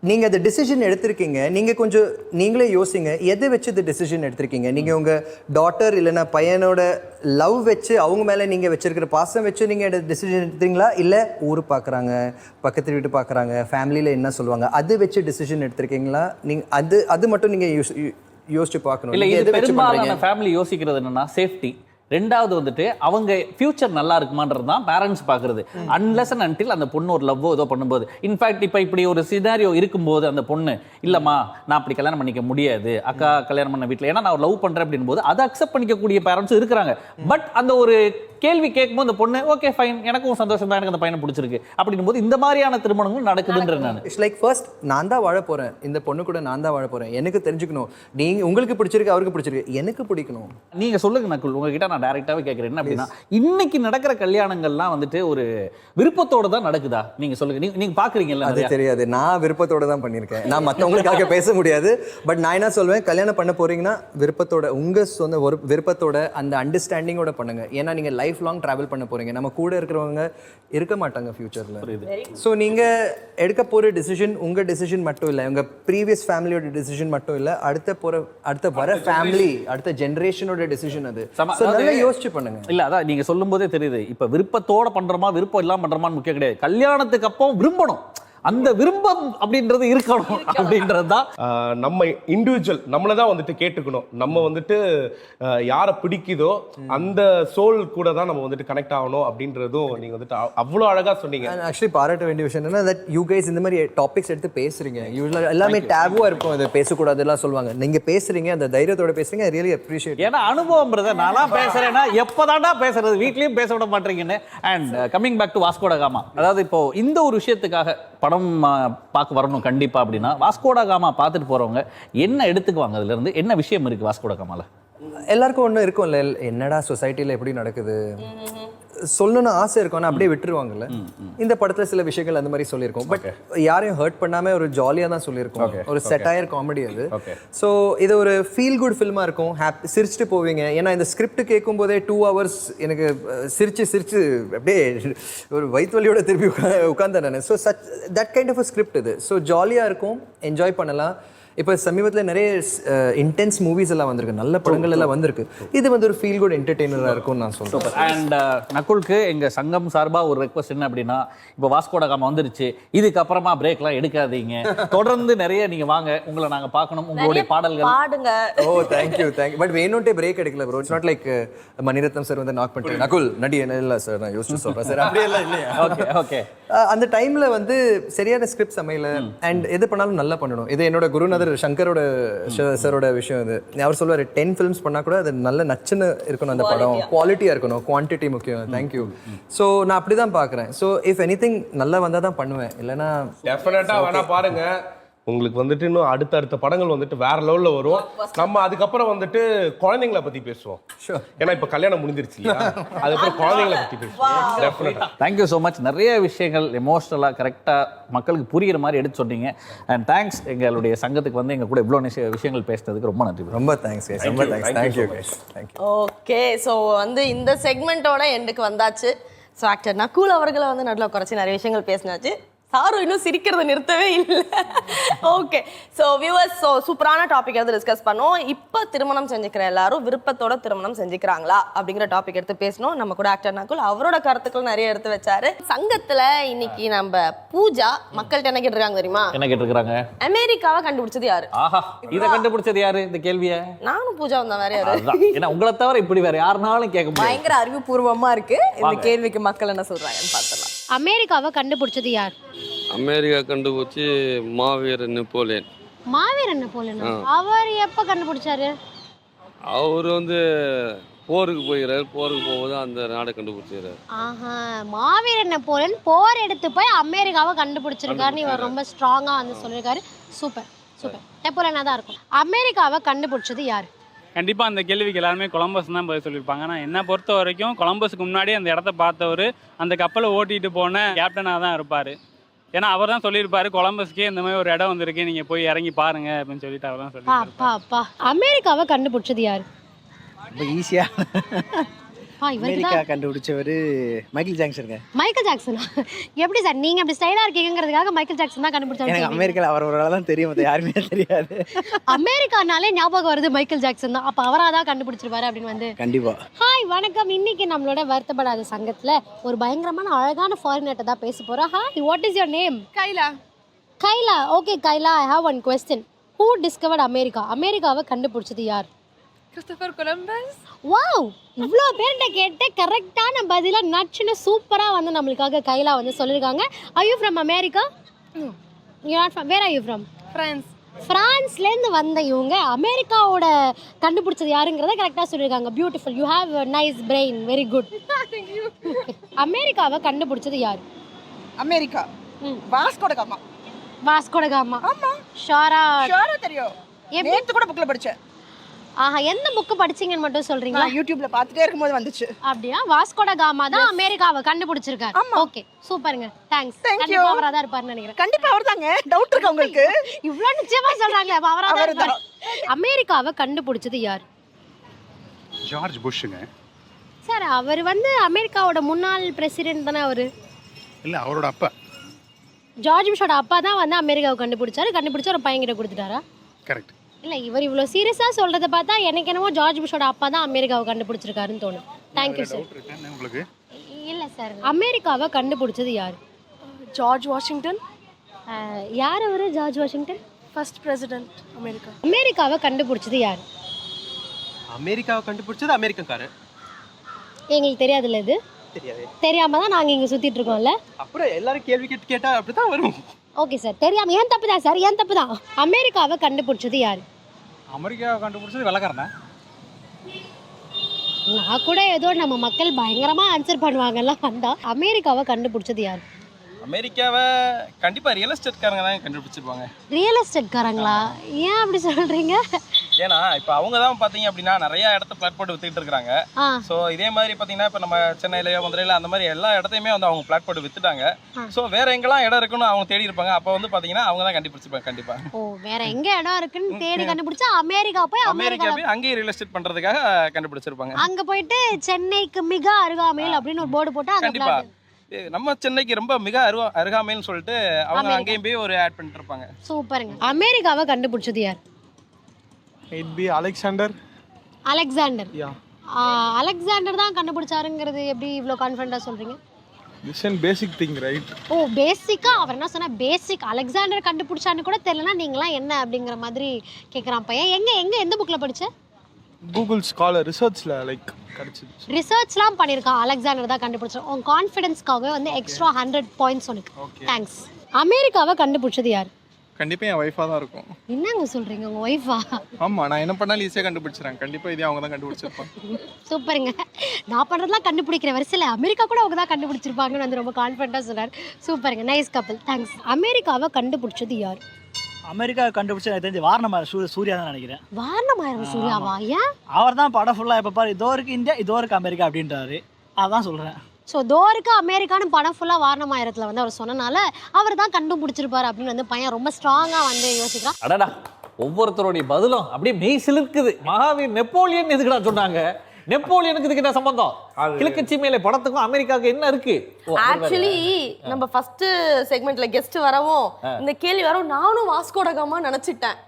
நீங்க அந்த டிசிஷன் எடுத்திருக்கீங்க, நீங்க கொஞ்சம் நீங்களே யோசிங்க, எதை வச்சு இந்த டிசிஷன் எடுத்திருக்கீங்க. நீங்க உங்க டாட்டர் இல்லைன்னா பையனோட லவ் வச்சு, அவங்க மேல நீங்க வச்சிருக்கிற பாசம் வச்சு நீங்க டிசிஷன் எடுத்தீங்களா, இல்ல ஊர் பாக்குறாங்க, பக்கத்து வீட்டு பாக்குறாங்க, ஃபேமிலியில என்ன சொல்லுவாங்க, அது வச்சு டிசிஷன் எடுத்திருக்கீங்களா? நீங்க அது மட்டும் நீங்க யோசிச்சு பார்க்கணும். இல்ல இது பெரும்பாலான ஃபேமிலி யோசிக்கிறது என்னன்னா சேஃப்டி, ரெண்டாவது வந்துட்டு அவங்க ஃபியூச்சர் நல்லா இருக்குமான்றது தான் பேரண்ட்ஸ் பார்க்குறது. அன்லெஸ் அண்ட் அன்டில் அந்த பொண்ணு ஒரு லவ்வோ ஏதோ பண்ணும்போது, இன்ஃபேக்ட் இப்போ இப்படி ஒரு சினாரியோ இருக்கும்போது அந்த பொண்ணு இல்லைம்மா நான் அப்படி கல்யாணம் பண்ணிக்க முடியாது, அக்கா கல்யாணம் பண்ண வீட்டில் ஏன்னா நான் லவ் பண்ணுறேன் அப்படின் போது அதை அக்செப்ட் பண்ணிக்கக்கூடிய பேரண்ட்ஸும் இருக்கிறாங்க. பட் அந்த ஒரு கேள்வி கேட்கும்போது அந்த பொண்ணு ஓகே ஃபைன் எனக்கும் சந்தோஷம் தான், எனக்கு அந்த பையனை பிடிச்சிருக்கு அப்படின்னும் போது இந்த மாதிரியான திருமணங்களும் நடக்குதுன்ற நான் இட்ஸ் லைக் ஃபர்ஸ்ட் நான் தான் வாழ போறேன், இந்த பொண்ணு கூட நான் தான் வாழ போறேன், எனக்கு தெரிஞ்சுக்கணும், நீங்க உங்களுக்கு பிடிச்சிருக்கு அவருக்கு பிடிச்சிருக்கு எனக்கு பிடிக்கணும். நீங்க சொல்லுங்க நக்குல், உங்ககிட்ட நான் டைரக்டாவே கேட்கறேன் என்ன அப்படின்னா, இன்னைக்கு நடக்கிற கல்யாணங்கள்லாம் வந்துட்டு ஒரு விருப்பத்தோட தான் நடக்குதா? நீங்க சொல்லுங்க, நீங்க பாக்குறீங்கல்ல. அது தெரியாது, நான் விருப்பத்தோட தான் பண்ணியிருக்கேன், நான் மற்றவங்களுக்காக பேச முடியாது. பட் நான் என்ன சொல்வேன், கல்யாணம் பண்ண போறீங்கன்னா விருப்பத்தோட, உங்க சொந்த ஒரு விருப்பத்தோட அந்த அண்டர்ஸ்டாண்டிங்கோட பண்ணுங்க. ஏன்னா நீங்க லைஃப் லாங் டிராவல் பண்ண போறீங்க, நம்ம கூட இருக்கிறவங்க இருக்க மாட்டாங்க ஃபியூச்சர்ல. ஸோ நீங்க எடுக்க போற டிசிஷன் உங்க டிசிஷன் மட்டும் இல்லை, உங்க ப்ரீவியஸ் ஃபேமிலியோட டிசிஷன் மட்டும் இல்லை, அடுத்த வர ஃபேமிலி அடுத்த ஜெனரேஷனோட டிசிஷன் அது. So நல்லா யோசிச்சு பண்ணுங்க. இல்ல அதான் நீங்க சொல்லும் போதே தெரியுது, இப்ப விருப்பத்தோட பண்றோமா விருப்பம் இல்லாம பண்றோமான்னு முக்கியம் கிடையாது. கல்யாணத்துக்கு அப்புறம் விரும்பணும், அந்த விருப்பம் அப்படின்றது இருக்கணும் அப்படின்றது தான். நம்ம இண்டிவிஜுவல் நம்மளை தான் வந்துட்டு கேட்டுக்கணும். நம்ம வந்துட்டு யாரை பிடிக்குதோ அந்த சோல் கூட தான் நம்ம வந்துட்டு கனெக்ட் ஆகணும் அப்படின்றதும் நீங்க வந்துட்டு அவ்வளோ அழகா சொன்னீங்க. ஆக்சுவலி பாராட்ட வேண்டிய விஷயம் என்னன்னா, தட் யூ கைஸ் இந்த மாதிரி டாபிக்ஸ் எடுத்து பேசுறீங்க. யூஸ்வலாக எல்லாமே டேபுவா இருக்கும், அதை பேசக்கூடாது எல்லாம் சொல்லுவாங்க. நீங்க பேசுறீங்க, அந்த தைரியத்தோட பேசுறீங்க, ஐ ரியலி அப்ரிஷியேட். ஏன்னா அனுபவம் நான்லாம் பேசுறேன்னா எப்பதான்டா பேசுறது, வீட்லயும் பேச விட மாட்டீங்கன்னு. And coming back to Vasco da Gama, அதாவது இப்போ இந்த ஒரு விஷயத்துக்காக படம் பார்க்க வரணும் கண்டிப்பா அப்படின்னா, வாஸ்கோ ட காமா பார்த்துட்டு போறவங்க என்ன எடுத்துக்குவாங்க, அதுல இருந்து என்ன விஷயம் இருக்கு வாஸ்கோ ட காமால? எல்லாருக்கும் ஒன்று இருக்கும்ல, என்னடா சொசைட்டியில் எப்படி நடக்குது சொல்லணும்னு ஆசை இருக்கும், ஆனால் அப்படியே விட்டுருவாங்கல்ல. இந்த படத்தில் சில விஷயங்கள் அந்த மாதிரி சொல்லியிருக்கோம், பட் யாரையும் ஹர்ட் பண்ணாமல் ஒரு ஜாலியாக தான் சொல்லியிருக்கோம். ஒரு செட்டையர் காமெடி அது. ஸோ இது ஒரு ஃபீல் குட் ஃபில்மாக இருக்கும், சிரிச்சுட்டு போவீங்க. ஏன்னா இந்த ஸ்கிரிப்ட் கேட்கும் போதே 2 hours எனக்கு சிரிச்சு அப்படியே ஒரு வயிற்று வலியோட திருப்பி உட்கார்ந்தேன் நான். So that kind of a script இது. ஸோ ஜாலியாக இருக்கும், என்ஜாய் பண்ணலாம். இப்போ சமீபத்தில் நிறைய இன்டென்ஸ் மூவிஸ் எல்லாம் வந்திருக்கு, நல்ல படங்கள் எல்லாம் வந்திருக்கு. இது வந்து ஒரு ஃபீல் குட் என்டர்டெய்னராக இருக்கும் நான் சொல்றேன். அண்ட் நக்குலுக்கு எங்க சங்கம் சார்பா ஒரு ரெக்வஸ்ட் என்ன அப்படின்னா, இப்போ வாஸ்கோ ட காமா வந்துருச்சு, இதுக்கப்புறமா பிரேக்லாம் எடுக்காதீங்க, தொடர்ந்து நிறைய நீங்க வாங்க, உங்களை நாங்க பார்க்கணும், உங்களுடைய பாடல்கள் பாடுங்க. Oh thank you. பட் வேணும்ட்டே பிரேக் எடுக்கல bro. It's not like Mani Ratnam sir வந்து நாக் பண்ணிட்டு நக்குல் நடி என்ன இல்லை சார், நான் யோசிச்சு சொல்றேன் சார், அப்படியே எல்லாம் இல்லையா. Okay okay. அந்த டைம்ல வந்து சரியான ஸ்கிரிப்ட் சமையல அண்ட் எது பண்ணாலும் நல்லா பண்ணணும். இது என்னோட குருநாதர் சங்கரோட சாரோட விஷயம். இது அவர் சொல்லுவாரு, 10 films பண்ணா கூட அது நல்ல நச்சுன்னு இருக்கணும், அந்த படம் குவாலிட்டியா இருக்கணும், குவான்டிட்டி முக்கியம். தேங்க்யூ. ஸோ நான் அப்படிதான் பாக்குறேன். ஸோ இஃப் எனிதிங் நல்லா வந்தா தான் பண்ணுவேன், இல்லைன்னா டெஃபினட்டா வேணா பாருங்க. உங்களுக்கு வந்துட்டு இன்னும் அடுத்த படங்கள் வந்துட்டு வேற லெவல்ல வரும். நம்ம அதுக்கப்புறம் வந்துட்டு குழந்தைங்களை பத்தி பேசுவோம். ஏன்னா இப்ப கல்யாணம் முடிஞ்சிருச்சு இல்லையா, அதுக்கப்புறம் குழந்தைங்களை பத்தி பேசுவோம். டெஃபினட்டா. Thank you so much. நிறைய விஷயங்கள் எமோஷனலாக கரெக்டாக மக்களுக்கு புரிகிற மாதிரி எடுத்து சொன்னீங்க. அண்ட் தேங்க்ஸ், எங்களுடைய சங்கத்துக்கு வந்து எங்க கூட இவ்வளோ விஷயங்கள் பேசுனதுக்கு ரொம்ப நன்றி. ரொம்ப தேங்க்ஸ், ரொம்ப தேங்க்ஸ். தேங்க்யூ. ஓகே, ஸோ வந்து இந்த செக்மெண்ட்டோட எண்டுக்கு வந்தாச்சு. ஸோ ஆக்டர் நக்குல் அவர்களை வந்து நடுவில் குறைச்சி நிறைய விஷயங்கள் பேசினாச்சு. சாரு இன்னும் சிரிக்கிறத நிறுத்தவே இல்லை. ஓகே, ஸோ வியூவர்ஸ், ஸோ சூப்பரான டாபிக் எடுத்து டிஸ்கஸ் பண்ணோம். இப்போ திருமணம் செஞ்சுக்கிற எல்லாரும் விருப்பத்தோட திருமணம் செஞ்சுக்கிறாங்களா அப்படிங்கிற டாபிக் எடுத்து பேசணும். நம்ம கூட ஆக்டர் நக்குல் அவரோட கருத்துக்கள் நிறைய எடுத்து வச்சாரு. சங்கத்துல இன்னைக்கு நம்ம பூஜா மக்கள்கிட்ட என்ன கேட்டிருக்காங்க தெரியுமா? என்ன கேட்டிருக்காங்க? அமெரிக்காவை கண்டுபிடிச்சது யாரு? ஆஹா, இதை கண்டுபிடிச்சது யாரு? இந்த கேள்வியை நானும் பூஜா வந்தா வேற யாரு? ஏன்னா உங்களை தவிர இப்படி வேற யாருனாலும் கேட்க முடியாது. பயங்கர அறிவுபூர்வமா இருக்கு. இந்த கேள்விக்கு மக்கள் என்ன சொல்றாங்கன்னு பார்த்துடலாம். அமெரிக்காவை கண்டுபிடிச்சது யார்? அமெரிக்கா கண்டுபிடிச்சி மாவீரன் நெப்போலியன். மாவீரன் நெப்போலியன். அவர் எப்ப கண்டுபிடிச்சாரு? அவர் வந்து போருக்கு போகிறார், போருக்கு போகும்போது அந்த நாடை கண்டுபிடிச்சாரு. ஆஹா, மாவீரன் நெப்போலியன் போர் எடுத்து போய் அமெரிக்காவை கண்டுபிடிச்சிருக்காருன்னு இவர் ரொம்ப ஸ்ட்ராங்கா வந்து சொல்லியிருக்காரு. Super super. நெப்போலியனா தான் இருக்கும். அமெரிக்காவை கண்டுபிடிச்சது யார்? கண்டிப்பாக அந்த கேள்விக்கு எல்லாருமே கொலம்பஸ் தான் பதில் சொல்லியிருப்பாங்க. ஆனால் என்னை பொறுத்த வரைக்கும் கொலம்பஸுக்கு முன்னாடி அந்த இடத்த பார்த்தவர், அந்த கப்பலை ஓட்டிகிட்டு போன கேப்டனாக தான் இருப்பார். ஏன்னா அவர் தான் சொல்லியிருப்பாரு, கொலம்பஸ்க்கே இந்த மாதிரி ஒரு இடம் வந்திருக்கு, நீங்கள் போய் இறங்கி பாருங்க அப்படின்னு சொல்லிட்டு அவர் தான் சொல்லியிருப்பாரு. அமெரிக்காவை கண்டுபிடிச்சது யார்? ரொம்ப ஈஸியா அமெரிக்கா கண்டுபிடிச்சவர் மைக்கேல் ஜாக்சனுங்க. மைக்கேல் ஜாக்சனா? எப்படி சார் நீங்க அப்படி ஸ்டைலா இருக்கீங்கிறதுக்காக மைக்கேல் ஜாக்சன் தான் கண்டுபிடிச்சாரு? எனக்கு அமெரிக்கால அவர் ஒரு ஆளா தான் தெரியும், அது யாருமே தெரியாது. அமெரிக்கானாலே ஞாபகம் வருது மைக்கேல் ஜாக்சன் தான். அப்ப அவரா தான் கண்டுபிடிச்சிருவாரு அப்படின்னு வந்து. கண்டிப்பா. ஹாய் வணக்கம். இன்னைக்கு நம்மளோட வருத்தப்படாத சங்கத்துல ஒரு பயங்கரமான அழகான ஃபாரினர்ட்ட தான் பேச போறோம். Hi, what is your name? Kayla. Kayla. Okay Kayla, I have one question. Who discovered America? அமெரிக்காவை கண்டுபிடிச்சது யார்? Christopher Columbus. வாவ், இவ்வளோ பேர்கிட்ட கேட்டு கரெக்டான பதிலா நச்சுன்னு சூப்பரா வந்து நம்மளுக்காக கைலா வந்து சொல்லியிருக்காங்க. Are you from America? You're not from. Where are you from? France. பிரான்ஸ்லேருந்து வந்த இவங்க அமெரிக்காவோட கண்டுபிடிச்சது யாருங்கிறத கரெக்டாக சொல்லியிருக்காங்க. Beautiful, you have a nice brain, very good. அமெரிக்காவை கண்டுபிடிச்சது யார்? America. Vasco da gamma. Vasco da gamma. ஆமா. ஷோரா தெரியும். எப்படி? நேத்து கூட புக்ல படிச்சேன். ஆஹா, எந்த புக்கு படிச்சீங்கன்னு மட்டும் சொல்றீங்களா? யூடியூப்ல பார்த்துட்டே இருக்கும்போது வந்துச்சு. அப்படியா? வாஸ்கோ ட காமா தான் அமெரிக்காவை கண்டுபிடிச்சிருக்காரு. ஓகே, சூப்பருங்க, தேங்க்ஸ். கண்டிப்பா அவரா தான் இருப்பாருன்னு நினைக்கிறேன். கண்டிப்பா அவர்தாங்க. டவுட் இருக்கு உங்களுக்கு? இவ்ளோ நிச்சயமா சொல்றாங்களே, அப்ப அவரா தான் இருப்பாரு. அமெரிக்காவை கண்டுபிடிச்சது யார்? ஜார்ஜ் புஷ்ங்க. சார், அவர் வந்து அமெரிக்காவோட முன்னாள் பிரசிடென்ட் தானே அவரு? இல்ல, அவரோட அப்பா. ஜார்ஜ் புஷோட அப்பா தான் வந்து அமெரிக்காவை கண்டுபிடிச்சு ஒரு பையன்கிட்ட கொடுத்துட்டாரா? கரெக்ட். இல்லை, இவர் இவ்வளோ சீரியஸாக சொல்கிறத பார்த்தா எனக்கு என்னமோ ஜார்ஜ் புஷோட அப்பா தான் அமெரிக்காவை கண்டுபிடிச்சிருக்காருன்னு தோணும். Thank you sir. உங்களுக்கு? இல்லை சார், அமெரிக்காவை கண்டுபிடிச்சது யார்? George Washington. யார் அவர்? George Washington first president America. அமெரிக்காவை கண்டுபிடிச்சது யார்? அமெரிக்காவை கண்டுபிடிச்சது அமெரிக்கன்காரர். எங்களுக்கு தெரியாதுல்ல, இது தெரியாது. தெரியாம தான் நாங்கள் இங்கே சுற்றிட்டு இருக்கோம்ல. அப்புறம் எல்லாரும் கேள்வி கேட்டா அப்படிதான் வரும். ஓகே சார், தெரியாம ஏன் தப்பு தான் சார், ஏன் தப்பு தான். அமெரிக்காவை கண்டுபிடிச்சது யார்? அமெரிக்காவை கண்டுபிடிச்சது வெள்ளக்காரனா? நான் கூட ஏதோ நம்ம மக்கள் பயங்கரமா ஆன்சர் பண்ணுவாங்கல்ல வந்தா. அமெரிக்காவை கண்டுபிடிச்சது யார்? அமெரிக்காவை கண்டிப்பா ரியல் எஸ்டேட்காரங்க தான் கண்டுபிடிச்சிருப்பாங்க. ரியல் எஸ்டேட்காரங்களா? ஏன் அப்படி சொல்றீங்க? ஏன்னா இப்போ அவங்க தான் பார்த்தீங்க அப்படின்னா நிறைய இடத்த பிளாட் போட்டு வித்துக்கிட்டு இருக்காங்க. ஸோ இதே மாதிரி பார்த்தீங்கன்னா இப்போ நம்ம சென்னையிலயோ மதுரையில அந்த மாதிரி எல்லா இடத்தையுமே வந்து அவங்க பிளாட் போட்டு வித்துட்டாங்க. ஸோ வேற எங்கெல்லாம் இடம் இருக்குன்னு அவங்க தேடி இருப்பாங்க. அப்போ வந்து பார்த்தீங்கன்னா அவங்க தான் கண்டுபிடிச்சிருப்பாங்க கண்டிப்பா. ஓ, வேற எங்க இடம் இருக்குன்னு தேடி கண்டுபிடிச்சா அமெரிக்கா போய் அங்கேயே ரியல் எஸ்டேட் பண்றதுக்காக கண்டுபிடிச்சிருப்பாங்க. அங்க போயிட்டு சென்னைக்கு மிக அருகாமையில் அப்படின்னு ஒரு போர்டு போட்டு கண்டிப்பா நம்ம சென்னைக்கு ரொம்ப மிக அருகாமைன்னு சொல்லிட்டு அவங்க அங்கேயும் போய் ஒரு ஆட் பண்ணிட்டு இருப்பாங்க. சூப்பருங்க. அமெரிக்காவை கண்டுபிடிச்சது யார்? It be Alexander. Alexander. Alexander தான் கண்டுபிடிச்சாருங்கிறது எப்படி இவ்வளோ கான்ஃபிடண்டா சொல்றீங்க? This is basic thing, right? Oh, பேசிக்கா அவர் என்ன சொன்னா, பேசிக் அலெக்சாண்டர் கண்டுபிடிச்சான்னு கூட தெரியலனா நீங்களாம் என்ன அப்படிங்கிற மாதிரி கேட்குறான் பையன். எங்க எந்த புக்ல படிச்ச? கூகுள் ஸ்காலர் ரிசர்ச்ல லைக் கிடைச்சிச்சு. ரிசர்ச்லாம் பண்ணியிருக்கான். அலெக்சாண்டர் தான் கண்டுபிடிச்சார். உன் கான்ஃபிடன்ஸ்க்காகவே வந்து எக்ஸ்ட்ரா 100 பாயிண்ட்ஸ் உனக்கு. தேங்க்ஸ். அமெரிக்காவை கண்டுபிடிச்சது யார்? கண்டிப்பா என் ஒய்ஃபா தான் இருக்கும். என்னங்க சொல்றீங்க, உங்க ஒய்ஃபா? ஆமா, நான் என்ன பண்ணாலும் ஈஸியா கண்டுபிடிச்சிடுறேன். கண்டிப்பா இதே அவங்க தான் கண்டுபிடிச்சிருப்பாங்க. சூப்பருங்க. நான் பண்றதெல்லாம் கண்டுபிடிக்கிற வரிசையில் அமெரிக்கா கூட அவங்க தான் கண்டுபிடிச்சிருப்பாங்கன்னு வந்து ரொம்ப கான்ஃபிடண்டா சொன்னார். சூப்பருங்க, நைஸ் கப்பல், தேங்க்ஸ். அமெரிக்காவை கண்டுபிடிச்சது யார்? அமெரிக்காவை கண்டுபிடிச்சது எனக்கு தெரிஞ்சு வாரணமாயிரம் சூர்யா தான் நினைக்கிறேன். வாரணமாயிரம் சூர்யாவா? ஏன்? அவர் தான் படம் ஃபுல்லாக இப்போ பாரு, இதோ இருக்கு இந்தியா, இதோ இருக்கு அமெரிக்கா அப்படின்றாரு. அதான் சொல்கிறேன். ஸோ தோருக்கு அமெரிக்கான்னு படம் ஃபுல்லாக வாரணமாயிரத்தில் வந்து அவர் சொன்னனால அவர் தான் கண்டுபிடிச்சிருப்பாரு அப்படின்னு வந்து பையன் ரொம்ப ஸ்ட்ராங்காக வந்து யோசிக்கிறான். அடடா, ஒவ்வொருத்தருடைய பதிலும் அப்படியே மெய் சிலிர்க்குது. மகாவீர் நெப்போலியன் எதுக்குடா சொன்னாங்க? நெப்போலியனுக்கு இதுக்கு என்ன சம்பந்தம்? கிழக்கு மேலே படத்துக்கும் அமெரிக்காவுக்கு என்ன இருக்கு? ஆக்சுவலி நம்ம ஃபர்ஸ்ட் செக்மெண்ட்ல கெஸ்ட் வரவும் இந்த கேள்வி வரவும் நானும் வாஸ்கோ ட காமா நினைச்சிட்டேன்.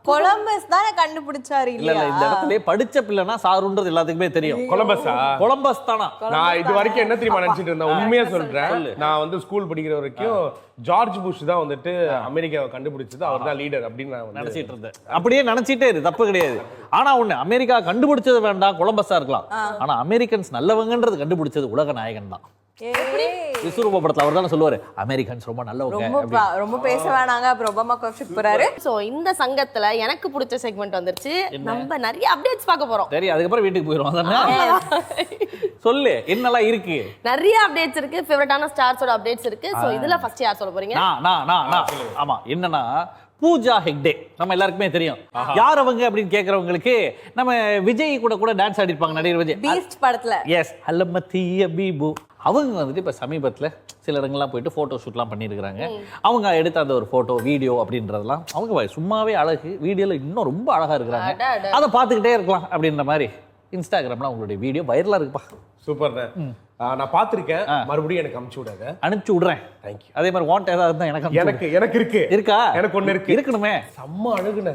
கொலம்பஸ் தானே கண்டுபிடிச்சாரு. இல்ல இந்த இடத்துல படிச்ச பிள்ளைனா சாருன்றது எல்லாத்துக்குமே தெரியும். கொலம்பஸ் தானா? நான் இது வரைக்கும் என்ன தெரியுமா நினைச்சிட்டு இருந்தேன், உண்மையா சொல்றேன். நான் வந்து ஸ்கூல் படிக்கிற வரைக்கும் ஜார்ஜ் புஷ் தான் வந்துட்டு அமெரிக்காவை கண்டுபிடிச்சது, அவர் தான் லீடர் அப்படின்னு நான் நினைச்சிட்டு இருந்தேன். அப்படியே நினைச்சிட்டே இரு, தப்பு கிடையாது. ஆனா ஒண்ணு, அமெரிக்கா கண்டுபிடிச்சது வேண்டாம், கொலம்பஸா இருக்கலாம். ஆனா அமெரிக்கன்ஸ் நல்லவங்கன்றது கண்டுபிடிச்சது உலக நாயகன் தான். விஸ்வரூப படத்துல அவர் தானே சொல்லுவாரு, அமெரிக்கன்ஸ் ரொம்ப நல்லவங்க. ரொம்ப பேச வேணாங்க, அப்புறம் ஒபாமா கோஷிப் போறாரு. சோ இந்த சங்கத்துல எனக்கு பிடிச்ச செக்மெண்ட் வந்துருச்சு. நம்ம நிறைய அப்டேட்ஸ் பார்க்க போறோம். சரி, அதுக்கப்புறம் வீட்டுக்கு போயிடுவோம். சொல்லு, என்னெல்லாம் இருக்கு? நிறைய அப்டேட்ஸ் இருக்கு. ஃபேவரட்டான ஸ்டார்ஸோட அப்டேட்ஸ் இருக்கு. சோ இதுல ஃபர்ஸ்ட் யார் சொல்ல போறீங்க? ஆமா, என்னன்னா பூஜா ஹெக்டே நம்ம எல்லாருக்குமே தெரியும். யார் அவங்க அப்படின்னு கேக்குறவங்களுக்கு, நம்ம விஜய் கூட டான்ஸ் ஆடி இருப்பாங்க, நடிகர் விஜய், பீஸ்ட் படத்துல. எஸ், அல்லமத்திய பீபு. அவங்க வந்துட்டு இப்போ சமீபத்தில் சில இடங்கள்லாம் போயிட்டு ஃபோட்டோ ஷூட்லாம் பண்ணியிருக்கிறாங்க. அவங்க எடுத்த அந்த ஒரு ஃபோட்டோ வீடியோ அப்படின்றதெல்லாம் அவங்க சும்மாவே அழகு, வீடியோவில் இன்னும் ரொம்ப அழகாக இருக்கிறாங்க. அதை பார்த்துக்கிட்டே இருக்கலாம் அப்படின்ற மாதிரி இன்ஸ்டாகிராமில் அவங்களுடைய வீடியோ வைரலாக இருக்குப்பா. சூப்பர். நான் பார்த்திருக்கேன். மறுபடியும் எனக்கு அனுப்பிச்சு விடாத. அனுப்பிச்சு விடுறேன். தேங்க்யூ. அதே மாதிரி வாண்ட் ஏதாவது இருந்தா எனக்கு இருக்கு. இருக்கா? எனக்கு ஒண்ணு இருக்கு. இருக்கணுமே. செம்ம அழகுன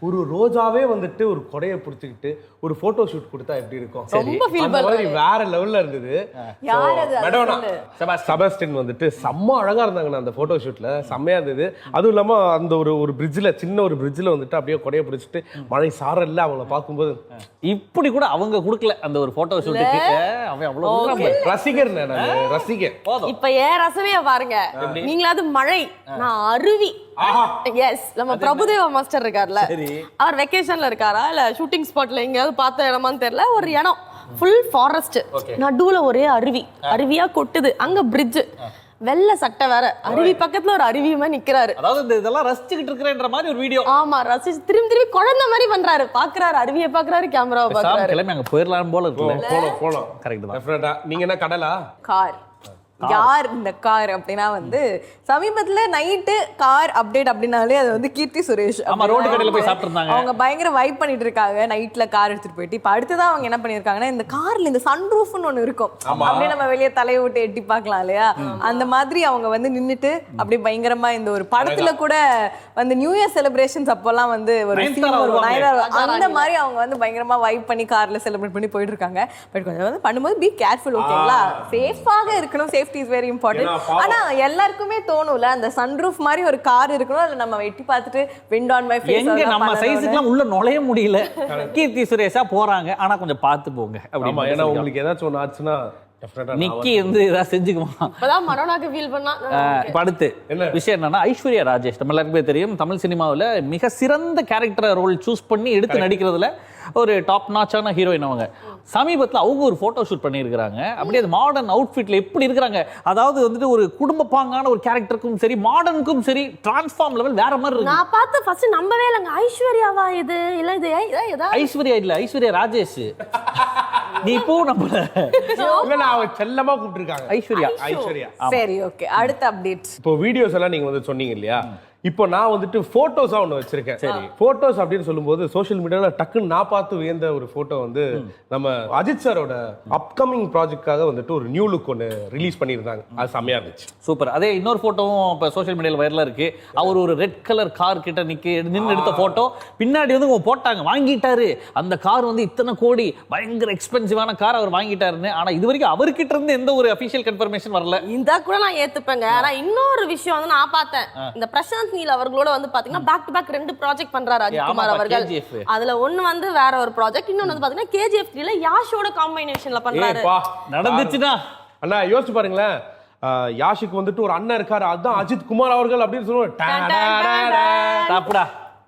ஒரு ரோஜாவே வந்துட்டு ஒரு கொடையை பிடிச்சிக்கிட்டு ஒரு போட்டோ ஷூட் கொடுத்தா எப்படி இருக்கும்? ரொம்ப ஃபீல் அந்த மாதிரி வேற லெவல்ல இருந்தது. யார் அது? மெடோனா செபாஸ்டியன் வந்துட்டு செம்ம அழகா இருந்தாங்க அந்த போட்டோ ஷூட்ல. செம்மையா இருந்தது. அதுவும் இல்லாம அந்த ஒரு பிரிட்ஜ்ல சின்ன ஒரு பிரிட்ஜ்ல வந்துட்டு அப்படியே கொடையை பிடிச்சிட்டு மழை சாரல்ல அவங்கள பார்க்கும்போது இப்படி கூட அவங்க கொடுக்கல அந்த ஒரு போட்டோ ஷூட்டுக்கு. அவன் அவ்வளவு ரசிகர். ரசிகர். இப்ப ஏன் ரசனைய பாருங்க. நீங்களாவது மழை, நான் அருவி. எஸ், நம்ம பிரபுதேவா மாஸ்டர் இருக்கார்ல, அவர் வெக்கேஷன்ல இருக்காரா இல்ல ஷூட்டிங் ஸ்பாட்ல எங்கயாவது பார்த்த இடமான்னு தெரியல, ஒரு இடம் ஃபுல் ஃபாரஸ்ட், நடுவுல ஒரே அருவி, அருவியா கொட்டுது, அங்க பிரிட்ஜ், வெள்ள சட்டை வேற, அருவி பக்கத்துல ஒரு அருவியுமா நிக்கிறாரு. அதாவது இதெல்லாம் ரசிச்சுக்கிட்டு இருக்கிறேன்ற மாதிரி ஒரு வீடியோ. ஆமா, ரசிச்சு திரும்பி குழந்தை மாதிரி பண்றாரு. பாக்குறாரு, அருவியை பாக்குறாரு, கேமராவை பாக்குறாரு. கிளம்பி அங்க போயிடலாம் போல இருக்குல்ல. போலாம். கரெக்ட் தான். டெஃபினட்டா. நீங்க என்ன கடலா? கார். யார் இந்த கார் அப்படின்னா வந்து சமீபத்துல நைட்டு கார் அப்டேட் அப்படின்னாலே அது வந்து கீர்த்தி சுரேஷ். ஆமா, ரோடு கடையில போய் சாப்பிட்டுருந்தாங்க. அவங்க பயங்கர வைப் பண்ணிட்டு இருக்காங்க நைட்ல கார் எடுத்துட்டு போயிட்டு. இப்ப அடுத்ததான் அவங்க என்ன பண்ணிருக்காங்கன்னா, இந்த கார்ல இந்த சன்ரூஃப்னு ஒண்ணு இருக்கும், அப்படியே நம்ம வெளியே தலையை விட்டு எட்டி பார்க்கலாம் இல்லையா, அந்த மாதிரி அவங்க வந்து நின்னுட்டு அப்படி பயங்கரமா இந்த ஒரு படத்துல கூட வந்து நியூ இயர் செலிப்ரேஷன்ஸ் அப்பெல்லாம் வந்து ஒரு அந்த மாதிரி அவங்க வந்து பயங்கரமா வைப் பண்ணி கார்ல செலிப்ரேட் பண்ணி போயிட்டு இருக்காங்க. பட் கொஞ்சம் வந்து பண்ணும்போது பி கேர்ஃபுல், ஓகேங்களா? சேஃபாக இருக்கணும். Safety is very important. ஆனா எல்லாருக்குமே தோணும்ல, அந்த சன்ரூஃப் மாதிரி ஒரு கார் இருக்கணும், அதுல நம்ம வெட்டி பார்த்துட்டு விண்ட் ஆன் மை ஃபேஸ். எங்க நம்ம சைஸ்க்குலாம் உள்ள நுழைய முடியல. கீர்த்தி சுரேஷா போறாங்க, ஆனா கொஞ்சம் பார்த்து போங்க. அப்படிமா, ஏன்னா உங்களுக்கு ஏதாச்சும் ஒன்று ஆச்சுன்னா நிக்கி வந்து ஏதாவது செஞ்சுக்குவான். இப்பதான் மனோனாக்கு ஃபீல் பண்ணா. அடுத்து விஷயம் என்னன்னா, ஐஸ்வர்யா ராஜேஷ் நம்ம எல்லாருக்குமே தெரியும், தமிழ் சினிமாவில் மிக சிறந்த கேரக்டர் ரோல் சூஸ் பண்ணி எடுத்து நடிக்கிறதுல ஒரு டாப் நாச்சான ஹீரோயின். அவங்க சமீபத்தில் அவங்க ஒரு போட்டோ ஷூட் பண்ணியிருக்கிறாங்க. அப்படியே அது மாடர்ன் அவுட்ஃபிட்ல எப்படி இருக்கிறாங்க, அதாவது வந்துட்டு ஒரு குடும்ப பாங்கான ஒரு கேரக்டருக்கும் சரி மாடர்னுக்கும் சரி டிரான்ஸ்ஃபார்ம் லெவல் வேற மாதிரி இருக்கு. நான் பார்த்து ஃபர்ஸ்ட் நம்பவே இல்லங்க. ஐஸ்வர்யாவா இது? இல்ல இது ஐஸ்வர்யா இல்ல, ஐஸ்வர்யா ராஜேஷ். நீ இப்போ நம்ம இல்ல அவ செல்லமா கூப்பிட்டுருக்காங்க ஐஸ்வர்யா. சரி, ஓகே. அடுத்த அப்டேட். இப்போ வீடியோஸ் எல்லாம் நீங்க வந்து சொன்னீங்க இல்லையா, இப்போ நான் வந்துட்டு போட்டோஸா ஒன்று வச்சிருக்கேன். சரி, போட்டோஸ் அப்படின்னு சொல்லும்போது சோஷியல் மீடியால டக்குன்னு நான் பார்த்து வியந்த ஒரு போட்டோ வந்து நம்ம அஜித் சாரோட அப்கமிங் ப்ராஜெக்ட்காக வந்துட்டு ஒரு நியூ லுக் ஒன்று ரிலீஸ் பண்ணியிருந்தாங்க. அது செம்மையா இருந்துச்சு. சூப்பர். அதே இன்னொரு போட்டோவும் இப்போ சோஷியல் மீடியாவில் வைரலாக இருக்கு. அவர் ஒரு ரெட் கலர் கார் கிட்ட நின்று எடுத்த போட்டோ. பின்னாடி வந்து போட்டாங்க, வாங்கிட்டாரு அந்த கார் வந்து இத்தனை கோடி, பயங்கர எக்ஸ்பென்சிவான கார் அவர் வாங்கிட்டாருன்னு. ஆனா இது வரைக்கும் அவர்கிட்ட இருந்து எந்த ஒரு அபிஷியல் கன்ஃபர்மேஷன் வரல. இந்த கூட நான் ஏத்துப்பேங்க. ஆனா இன்னொரு விஷயம் வந்து நான் பார்த்தேன், இந்த பிரசாந்த் நீல் அவர்களோட வந்து பாத்தீங்கன்னா பேக் டு பேக் 2 ப்ராஜெக்ட் பண்றாரு அஜித்குமார் அவர்கள். அதுல ஒன்னு வந்து வேற ஒரு ப்ராஜெக்ட், இன்னொன்னு வந்து பாத்தீங்கன்னா KGF 3ல யாஷோட காம்பினேஷன்ல பண்றாரு. நடந்துச்சுனா அண்ணா யோசிச்சு பாருங்களேன், யாஷுக்கு வந்துட்டு ஒரு அண்ணன் இருக்காரு, அதுதான் அஜித் குமார் அவர்கள் அப்படின்னு சொல்லுவோம்.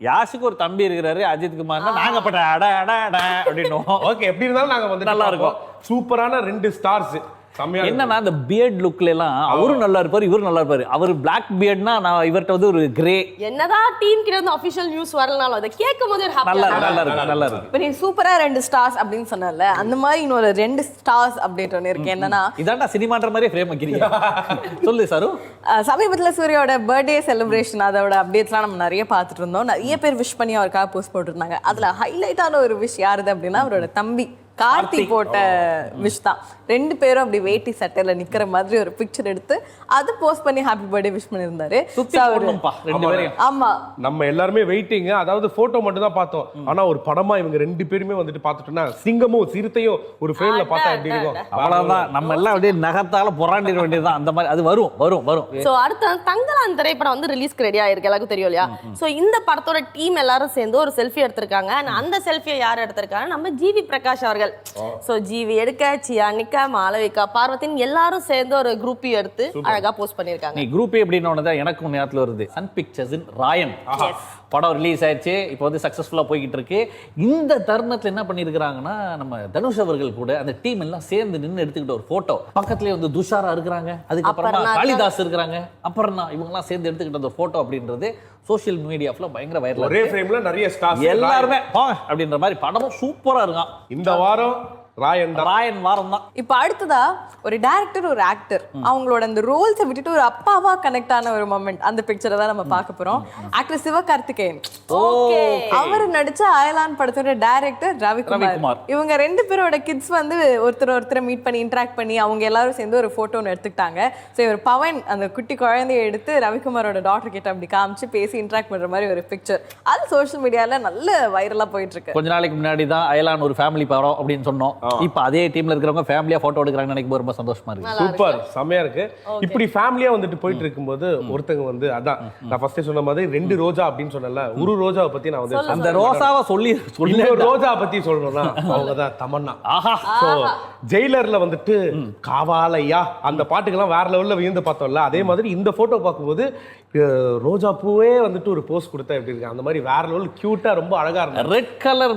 யாஷுக்கு ஒரு தம்பி இருக்கிறாரு அஜித் குமார், நாங்க பட்ட அட அட அட அப்படின்னு. ஓகே, எப்படி இருந்தாலும் நாங்க வந்து நல்லா இருக்கும். சூப்பரான 2 ஸ்டார்ஸ். என்னன்னா அந்த பியர்ட் லுக்ல எல்லாம் அவரும் நல்லா இருப்பாரு, இவரும் நல்லா இருப்பாரு. அவர் பிளாக் பியர்ட்னா நான் இவர்ட்ட வந்து ஒரு கிரே. என்னதான் டீம் கிட்ட இருந்து ஆபீஷியல் நியூஸ் வரலனாலும் அதை கேட்கும்போது ஒரு ஹாப்பியா நல்லா இருக்கு. இப்போ நீ சூப்பரா 2 ஸ்டார்ஸ் அப்படின்னு சொன்னல, அந்த மாதிரி இன்னொரு 2 ஸ்டார்ஸ் அப்டேட் ஒன்று இருக்கு. என்னன்னா இதாண்டா சினிமான்ற மாதிரி ஃப்ரேம் வைக்கிறீங்க. சொல்லு சாரு. சமீபத்துல சூர்யாவோட பர்த்டே செலிப்ரேஷன் அதோட அப்டேட்ஸ்லாம் நம்ம நிறைய பார்த்துட்டு இருந்தோம். நிறைய பேர் விஷ் பண்ணி அவருக்காக போஸ்ட் போட்டுருந்தாங்க. அதுல ஹைலைட்டான ஒரு விஷ் யாருது அப்படின்னா, அவரோட தம்பி கார்த்தி போட்ட விஷ் தான். 2 பேரும் அப்படி வேட்டி சட்டையில நிக்கிற மாதிரி ஒரு பிக்சர் எடுத்து அது போஸ்ட் பண்ணி ஹாப்பி பர்த்டே விஷ் பண்ணியிருந்தாரு. ஆமா, நம்ம எல்லாருமே வெயிட்டிங். அதாவது போட்டோ மட்டும் தான் பார்த்தோம், ஆனா ஒரு படமா இவங்க 2 பேருமே வந்துட்டு பார்த்துட்டோம்னா சிங்கமும் சிறுத்தையும் ஒரு ஃப்ரேம்ல பார்த்தா எப்படி இருக்கும்? அவ்வளவுதான், நம்ம எல்லாம் அப்படியே நகத்தால புறாண்டிட வேண்டியதுதான். அந்த மாதிரி அது வரும். சோ அடுத்து தங்கலான் திரைப்படம் வந்து ரிலீஸ்க்கு ரெடி ஆயிருக்கு, எல்லாருக்கும் தெரியும் இல்லையா? சோ இந்த படத்தோட டீம் எல்லாரும் சேர்ந்து ஒரு செல்ஃபி எடுத்திருக்காங்க. அந்த செல்ஃபியை யார் எடுத்திருக்காங்க? நம்ம ஜிவி பிரகாஷ் அவர்கள். சோ ஜிவி எடுக்க, சியா நிக்க, மாளவிகா, பார்வதின் எல்லாரும் சேர்ந்து ஒரு குரூப் எடுத்து அழகா போஸ்ட் பண்ணிருக்காங்க. நீ குரூப் அப்படின்னு எனக்கு ஞாபகத்துல வருது, சன் பிக்சர்ஸ் ராயன் படம் ரிலீஸ் ஆயிடுச்சு. இப்போ வந்து சக்சஸ்ஃபுல்லா போய்கிட்டு இருக்கு. இந்த தருணத்துல என்ன பண்ணிருக்காங்கன்னா, நம்ம தனுஷ் அவர்கள் கூட அந்த டீம் எல்லாம் சேர்ந்து நின்று எடுத்துக்கிட்ட ஒரு போட்டோ. பக்கத்துலயே வந்து துஷாரா இருக்கிறாங்க, அதுக்கப்புறமா காளிதாஸ் இருக்கிறாங்க, அப்புறம் இவங்க எல்லாம் சேர்ந்து எடுத்துக்கிட்ட அந்த போட்டோ அப்படின்றது சோஷியல் மீடியால பயங்கர வைரல். ஒரே ஃப்ரேம்ல நிறைய ஸ்டார்ஸ் எல்லாருமே அப்படின்ற மாதிரி படமும் சூப்பரா இருக்கான். இந்த வாரம் ராயன் வாரம் தான். இப்போ அடுத்ததா ஒரு டைரக்டர், ஒரு ஆக்டர், அவங்களோட அந்த ரோல்ஸை விட்டுட்டு ஒரு அப்பாவா கனெக்ட் ஆன ஒரு மொமெண்ட், அந்த பிக்சரை தான் நம்ம பார்க்க போறோம். ஆக்டர் சிவகார்த்திகேயன் அவர் நடிச்ச அயலான் படத்தோட டைரக்டர் ரவிக்குமார். இவங்க 2 பேரோட கிட்ஸ் வந்து ஒருத்தரை மீட் பண்ணி இன்டராக்ட் பண்ணி அவங்க எல்லாரும் சேர்ந்து ஒரு போட்டோ எடுத்துக்கிட்டாங்க. ஸோ இவர் பவன் அந்த குட்டி குழந்தைய எடுத்து ரவிக்குமாரோட டாக்டர் கிட்ட அப்படி காமிச்சு பேசி இன்டராக்ட் பண்ற மாதிரி ஒரு பிக்சர். அது சோஷியல் மீடியால நல்ல வைரலா போயிட்டு இருக்கு. கொஞ்ச நாளைக்கு முன்னாடி தான் அயலான் ஒரு ஃபேமிலி படம் அப்படின்னு சொன்னோம். இப்போ அதே டீம்ல இருக்கிறவங்க ஃபேமிலியா போட்டோ எடுக்கிறாங்க நினைக்கும் ரொம்ப சந்தோஷமா இருக்கு. சூப்பர், செமையா இருக்கு. இப்படி ஃபேமிலியா வந்துட்டு போயிட்டு இருக்கும்போது ஒருத்தங்க வந்து அதான் நான் ஃபர்ஸ்ட் சொன்ன மாதிரி 2 ரோஜா அப்படின்னு சொன்னல, ஒரு ரோஜாவை பத்தி நான் வந்து அந்த ரோசாவை சொல்லி ரோஜா பத்தி சொல்லணும்னா அவங்கதான் தமன்னா. சோ ஜெயிலர்ல வந்துட்டு காவாலையா அந்த பாட்டுக்கெல்லாம் வேற லெவல்ல வியந்து பார்த்தோம்ல, அதே மாதிரி இந்த போட்டோ பார்க்கும்போது ரோஜா பூவே வந்துட்டு ஒரு போஸ் கொடுத்தா எப்படி இருக்கு அந்த மாதிரி வேற லெவல் கியூட்டா ரொம்ப அழகா இருக்கு. ரெட் கலர்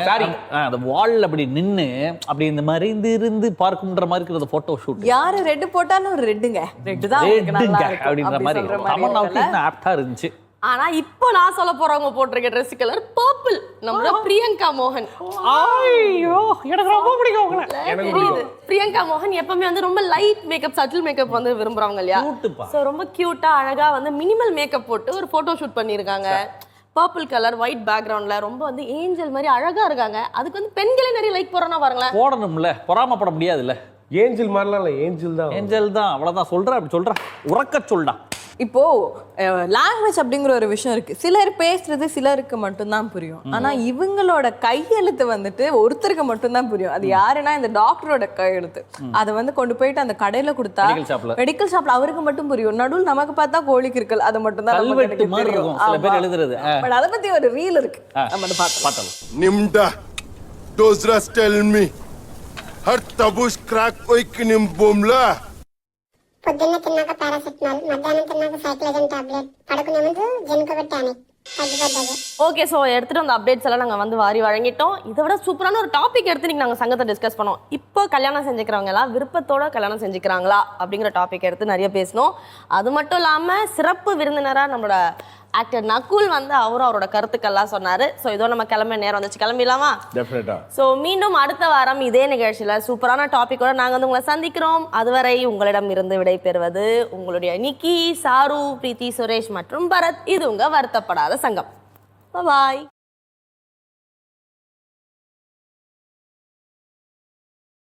சாரி அந்த வால்ல அப்படி நின்னு அப்படி இந்த மாதிரி இருந்து பார்க்கும்ன்ற மாதிரி இருக்கிற போட்டோ ஷூட். யாரு ரெட் போட்டாலும் ரெட்டுங்க, ரெட் தான் ரெட்டுங்க அப்படின்ற மாதிரி தமன்னாவுக்கு இன்னும் ஆப்டா இருந்துச்சு. ஆனா இப்போ நான் சொல்ல போறவங்க போட்டிருக்க ட்ரெஸ் கலர் பர்பிள். நம்ம பிரியங்கா மோகன். ஐயோ எனக்கு ரொம்ப பிடிக்கும் உங்களை. தெரியுது. பிரியங்கா மோகன் எப்பவுமே வந்து ரொம்ப லைட் மேக்கப், சட்டில் மேக்கப் வந்து விரும்புறவங்க இல்லையா? சோ ரொம்ப கியூட்டா அழகா வந்து மினிமல் மேக்கப் போட்டு ஒரு போட்டோ ஷூட் பண்ணிருக்காங்க. பர்பிள் கலர் ஒயிட் பேக்ரவுண்ட்ல ரொம்ப வந்து ஏஞ்சல் மாதிரி அழகா இருக்காங்க. அதுக்கு வந்து பெண்களே நிறைய லைக் போறோம்னா பாருங்களேன். போடணும்ல, பொறாமப்பட முடியாதுல்ல. ஏஞ்சல் மாதிரிலாம் இல்ல, ஏஞ்சல் தான் அவ்வளவுதான் சொல்றேன். அப்படி சொல்றேன், உறக்க சொல்டா. இப்போ லாங்குவேஜ் அப்படிங்கிற ஒரு விஷயம் இருக்கு. சிலர் பேசுறது சிலருக்கு மட்டும்தான் புரியும். ஆனா இவங்களோட கையெழுத்து வந்துட்டு ஒருத்தருக்கு மட்டும்தான் புரியும். அது யாருன்னா இந்த டாக்டரோட கையெழுத்து. அதை வந்து கொண்டு போயிட்டு அந்த கடையில கொடுத்தா மெடிக்கல் ஷாப்ல அவருக்கு மட்டும் புரியும். நடுவில் நமக்கு பார்த்தா கோழிக்கு இருக்கல் அது மட்டும் தான் அதை பத்தி ஒரு ரீல் இருக்கு, நம்ம பார்த்தோம். நிம்டா டோஸ்ரஸ் டெல் மீ ஹர் தபுஷ் கிராக் ஒய்க் நிம் பூம்லா పొద్దున్న తిన్నాక పారాసెటమాల్, మధ్యాహ్నం తిన్నాక సైక్లోజన్ టాబ్లెట్, పడుకునే ముందు జెనుకోబెట్ టానిక్. ஓகே, ஸோ எடுத்துட்டு வந்த அப்டேட்ஸ் எல்லாம் நாங்கள் வந்து வாரி வழங்கிட்டோம். இதை விட சூப்பரான ஒரு டாபிக் எடுத்து நீங்கள் நாங்கள் சங்கத்தை டிஸ்கஸ் பண்ணோம். இப்போ கல்யாணம் செஞ்சுக்கிறவங்க எல்லாம் விருப்பத்தோட கல்யாணம் செஞ்சுக்கிறாங்களா அப்படிங்கிற டாபிக் எடுத்து நிறைய பேசணும். அது மட்டும் இல்லாமல் சிறப்பு விருந்தினராக நம்மளோட ஆக்டர் நகுல் வந்து அவரோட கருத்துக்கள்லாம் சொன்னாரு. ஸோ இதோ நம்ம கிளம்ப நேரம் வந்துச்சு, கிளம்பிடலாமா? டெஃபினட்டா. ஸோ மீண்டும் அடுத்த வாரம் இதே நிகழ்ச்சியில் சூப்பரான டாபிக்கோட நாங்கள் வந்து உங்களை சந்திக்கிறோம். அதுவரை உங்களிடம் இருந்து விடை பெறுவது உங்களுடைய நிக்கி, சாரு, பிரீத்தி, சுரேஷ் மற்றும் பரத். இது உங்க வருத்தப்படாத சங்கம். பாய்.